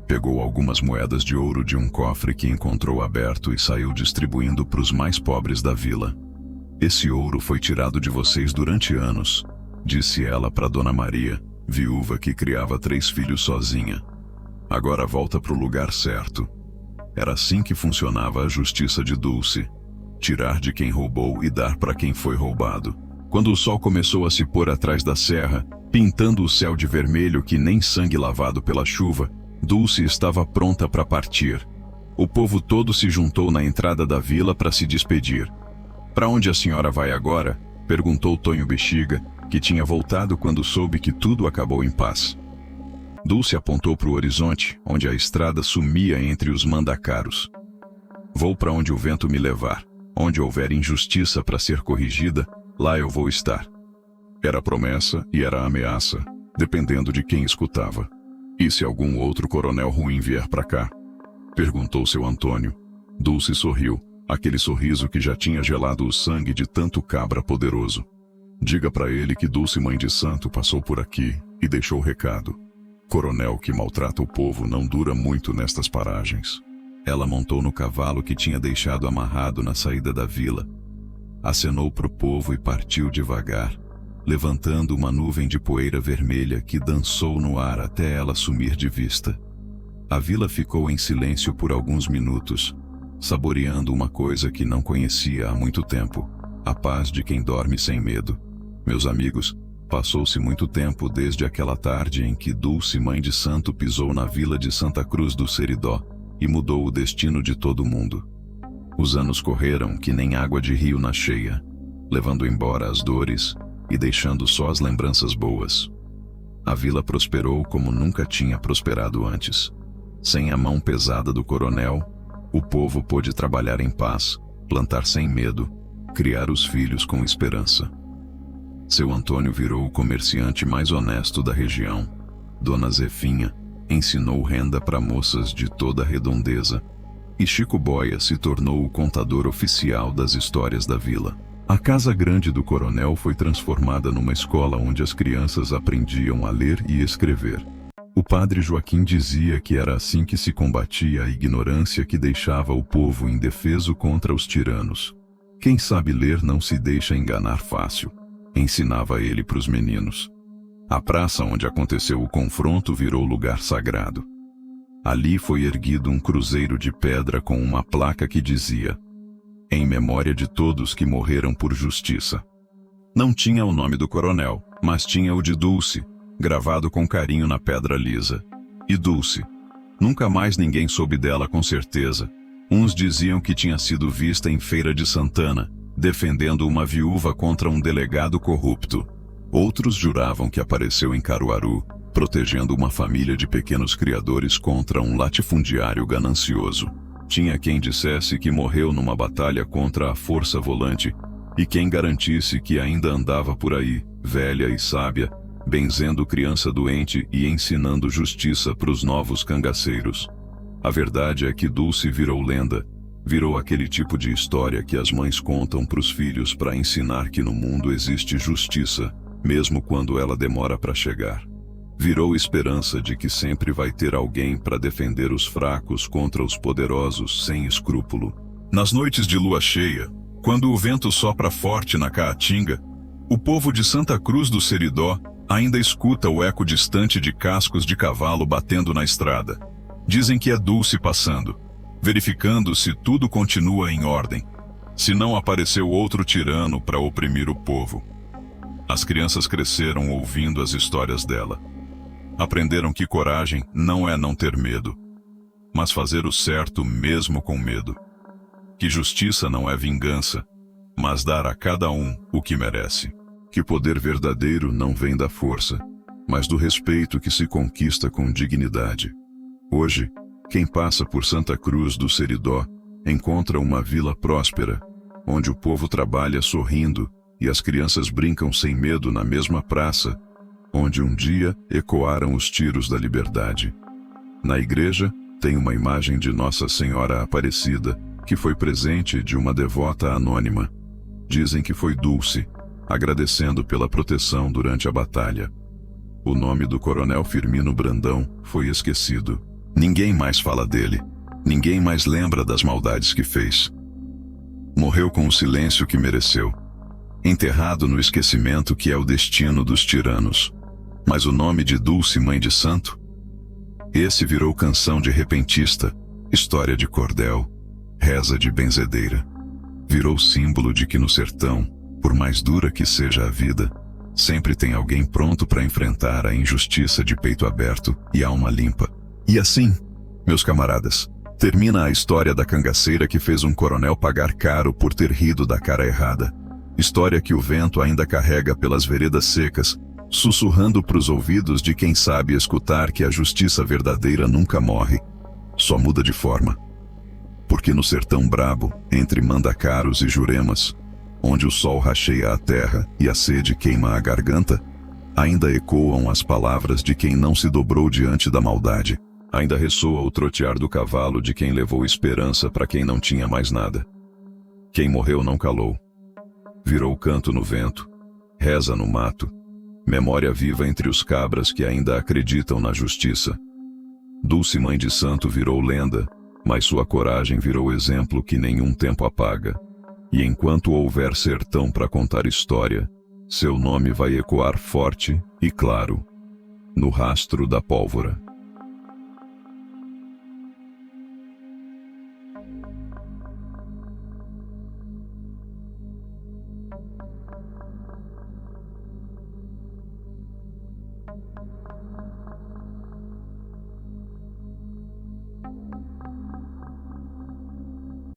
Pegou algumas moedas de ouro de um cofre que encontrou aberto e saiu distribuindo para os mais pobres da vila. "Esse ouro foi tirado de vocês durante anos", disse ela para Dona Maria, viúva que criava 3 filhos sozinha. "Agora volta para o lugar certo." Era assim que funcionava a justiça de Dulce: tirar de quem roubou e dar para quem foi roubado. Quando o sol começou a se pôr atrás da serra, pintando o céu de vermelho que nem sangue lavado pela chuva, Dulce estava pronta para partir. O povo todo se juntou na entrada da vila para se despedir. "Para onde a senhora vai agora?" perguntou Tonho Bexiga, que tinha voltado quando soube que tudo acabou em paz. Dulce apontou para o horizonte, onde a estrada sumia entre os mandacaros. "Vou para onde o vento me levar. Onde houver injustiça para ser corrigida, lá eu vou estar." Era promessa e era ameaça, dependendo de quem escutava. "E se algum outro coronel ruim vier para cá?" perguntou seu Antônio. Dulce sorriu, aquele sorriso que já tinha gelado o sangue de tanto cabra poderoso. "Diga para ele que Dulce Mãe de Santo passou por aqui e deixou o recado. Coronel que maltrata o povo não dura muito nestas paragens." Ela montou no cavalo que tinha deixado amarrado na saída da vila, acenou para o povo e partiu devagar, levantando uma nuvem de poeira vermelha que dançou no ar até ela sumir de vista. A vila ficou em silêncio por alguns minutos, saboreando uma coisa que não conhecia há muito tempo: a paz de quem dorme sem medo. Meus amigos, passou-se muito tempo desde aquela tarde em que Dulce Mãe de Santo pisou na vila de Santa Cruz do Seridó e mudou o destino de todo mundo. Os anos correram que nem água de rio na cheia, levando embora as dores e deixando só as lembranças boas. A vila prosperou como nunca tinha prosperado antes. Sem a mão pesada do coronel, o povo pôde trabalhar em paz, plantar sem medo, criar os filhos com esperança. Seu Antônio virou o comerciante mais honesto da região. Dona Zefinha ensinou renda para moças de toda a redondeza, E Chico Boia se tornou o contador oficial das histórias da vila. A casa grande do coronel foi transformada numa escola onde as crianças aprendiam a ler e escrever. O padre Joaquim dizia que era assim que se combatia a ignorância que deixava o povo indefeso contra os tiranos. Quem sabe ler não se deixa enganar fácil, ensinava ele para os meninos. A praça onde aconteceu o confronto virou lugar sagrado. Ali foi erguido um cruzeiro de pedra com uma placa que dizia: em memória de todos que morreram por justiça. Não tinha o nome do coronel, mas tinha o de Dulce, gravado com carinho na pedra lisa. E Dulce? Nunca mais ninguém soube dela com certeza. Uns diziam que tinha sido vista em Feira de Santana, defendendo uma viúva contra um delegado corrupto. Outros juravam que apareceu em Caruaru, protegendo uma família de pequenos criadores contra um latifundiário ganancioso. Tinha quem dissesse que morreu numa batalha contra a força volante, e quem garantisse que ainda andava por aí, velha e sábia, benzendo criança doente e ensinando justiça para os novos cangaceiros. A verdade é que Dulce virou lenda, virou aquele tipo de história que as mães contam para os filhos para ensinar que no mundo existe justiça, mesmo quando ela demora para chegar. Virou esperança de que sempre vai ter alguém para defender os fracos contra os poderosos sem escrúpulo. Nas noites de lua cheia, quando o vento sopra forte na Caatinga, o povo de Santa Cruz do Seridó ainda escuta o eco distante de cascos de cavalo batendo na estrada. Dizem que é Dulce passando, verificando se tudo continua em ordem, se não apareceu outro tirano para oprimir o povo. As crianças cresceram ouvindo as histórias dela. Aprenderam que coragem não é não ter medo, mas fazer o certo mesmo com medo. Que justiça não é vingança, mas dar a cada um o que merece. Que poder verdadeiro não vem da força, mas do respeito que se conquista com dignidade. Hoje, quem passa por Santa Cruz do Seridó encontra uma vila próspera, onde o povo trabalha sorrindo e as crianças brincam sem medo na mesma praça, onde um dia ecoaram os tiros da liberdade. Na igreja, tem uma imagem de Nossa Senhora Aparecida, que foi presente de uma devota anônima. Dizem que foi Dulce, agradecendo pela proteção durante a batalha. O nome do coronel Firmino Brandão foi esquecido. Ninguém mais fala dele. Ninguém mais lembra das maldades que fez. Morreu com o silêncio que mereceu, enterrado no esquecimento que é o destino dos tiranos. Mas o nome de Dulce Mãe de Santo? Esse virou canção de repentista, história de cordel, reza de benzedeira. Virou símbolo de que no sertão, por mais dura que seja a vida, sempre tem alguém pronto para enfrentar a injustiça de peito aberto e alma limpa. E assim, meus camaradas, termina a história da cangaceira que fez um coronel pagar caro por ter rido da cara errada. História que o vento ainda carrega pelas veredas secas, sussurrando pros ouvidos de quem sabe escutar que a justiça verdadeira nunca morre, só muda de forma. Porque no sertão brabo, entre Mandacaros e Juremas, onde o sol racheia a terra e a sede queima a garganta, ainda ecoam as palavras de quem não se dobrou diante da maldade. Ainda ressoa o trotear do cavalo de quem levou esperança para quem não tinha mais nada. Quem morreu não calou. Virou canto no vento, reza no mato, memória viva entre os cabras que ainda acreditam na justiça. Dulce Mãe de Santo virou lenda, mas sua coragem virou exemplo que nenhum tempo apaga. E enquanto houver sertão para contar história, seu nome vai ecoar forte e claro, no rastro da pólvora.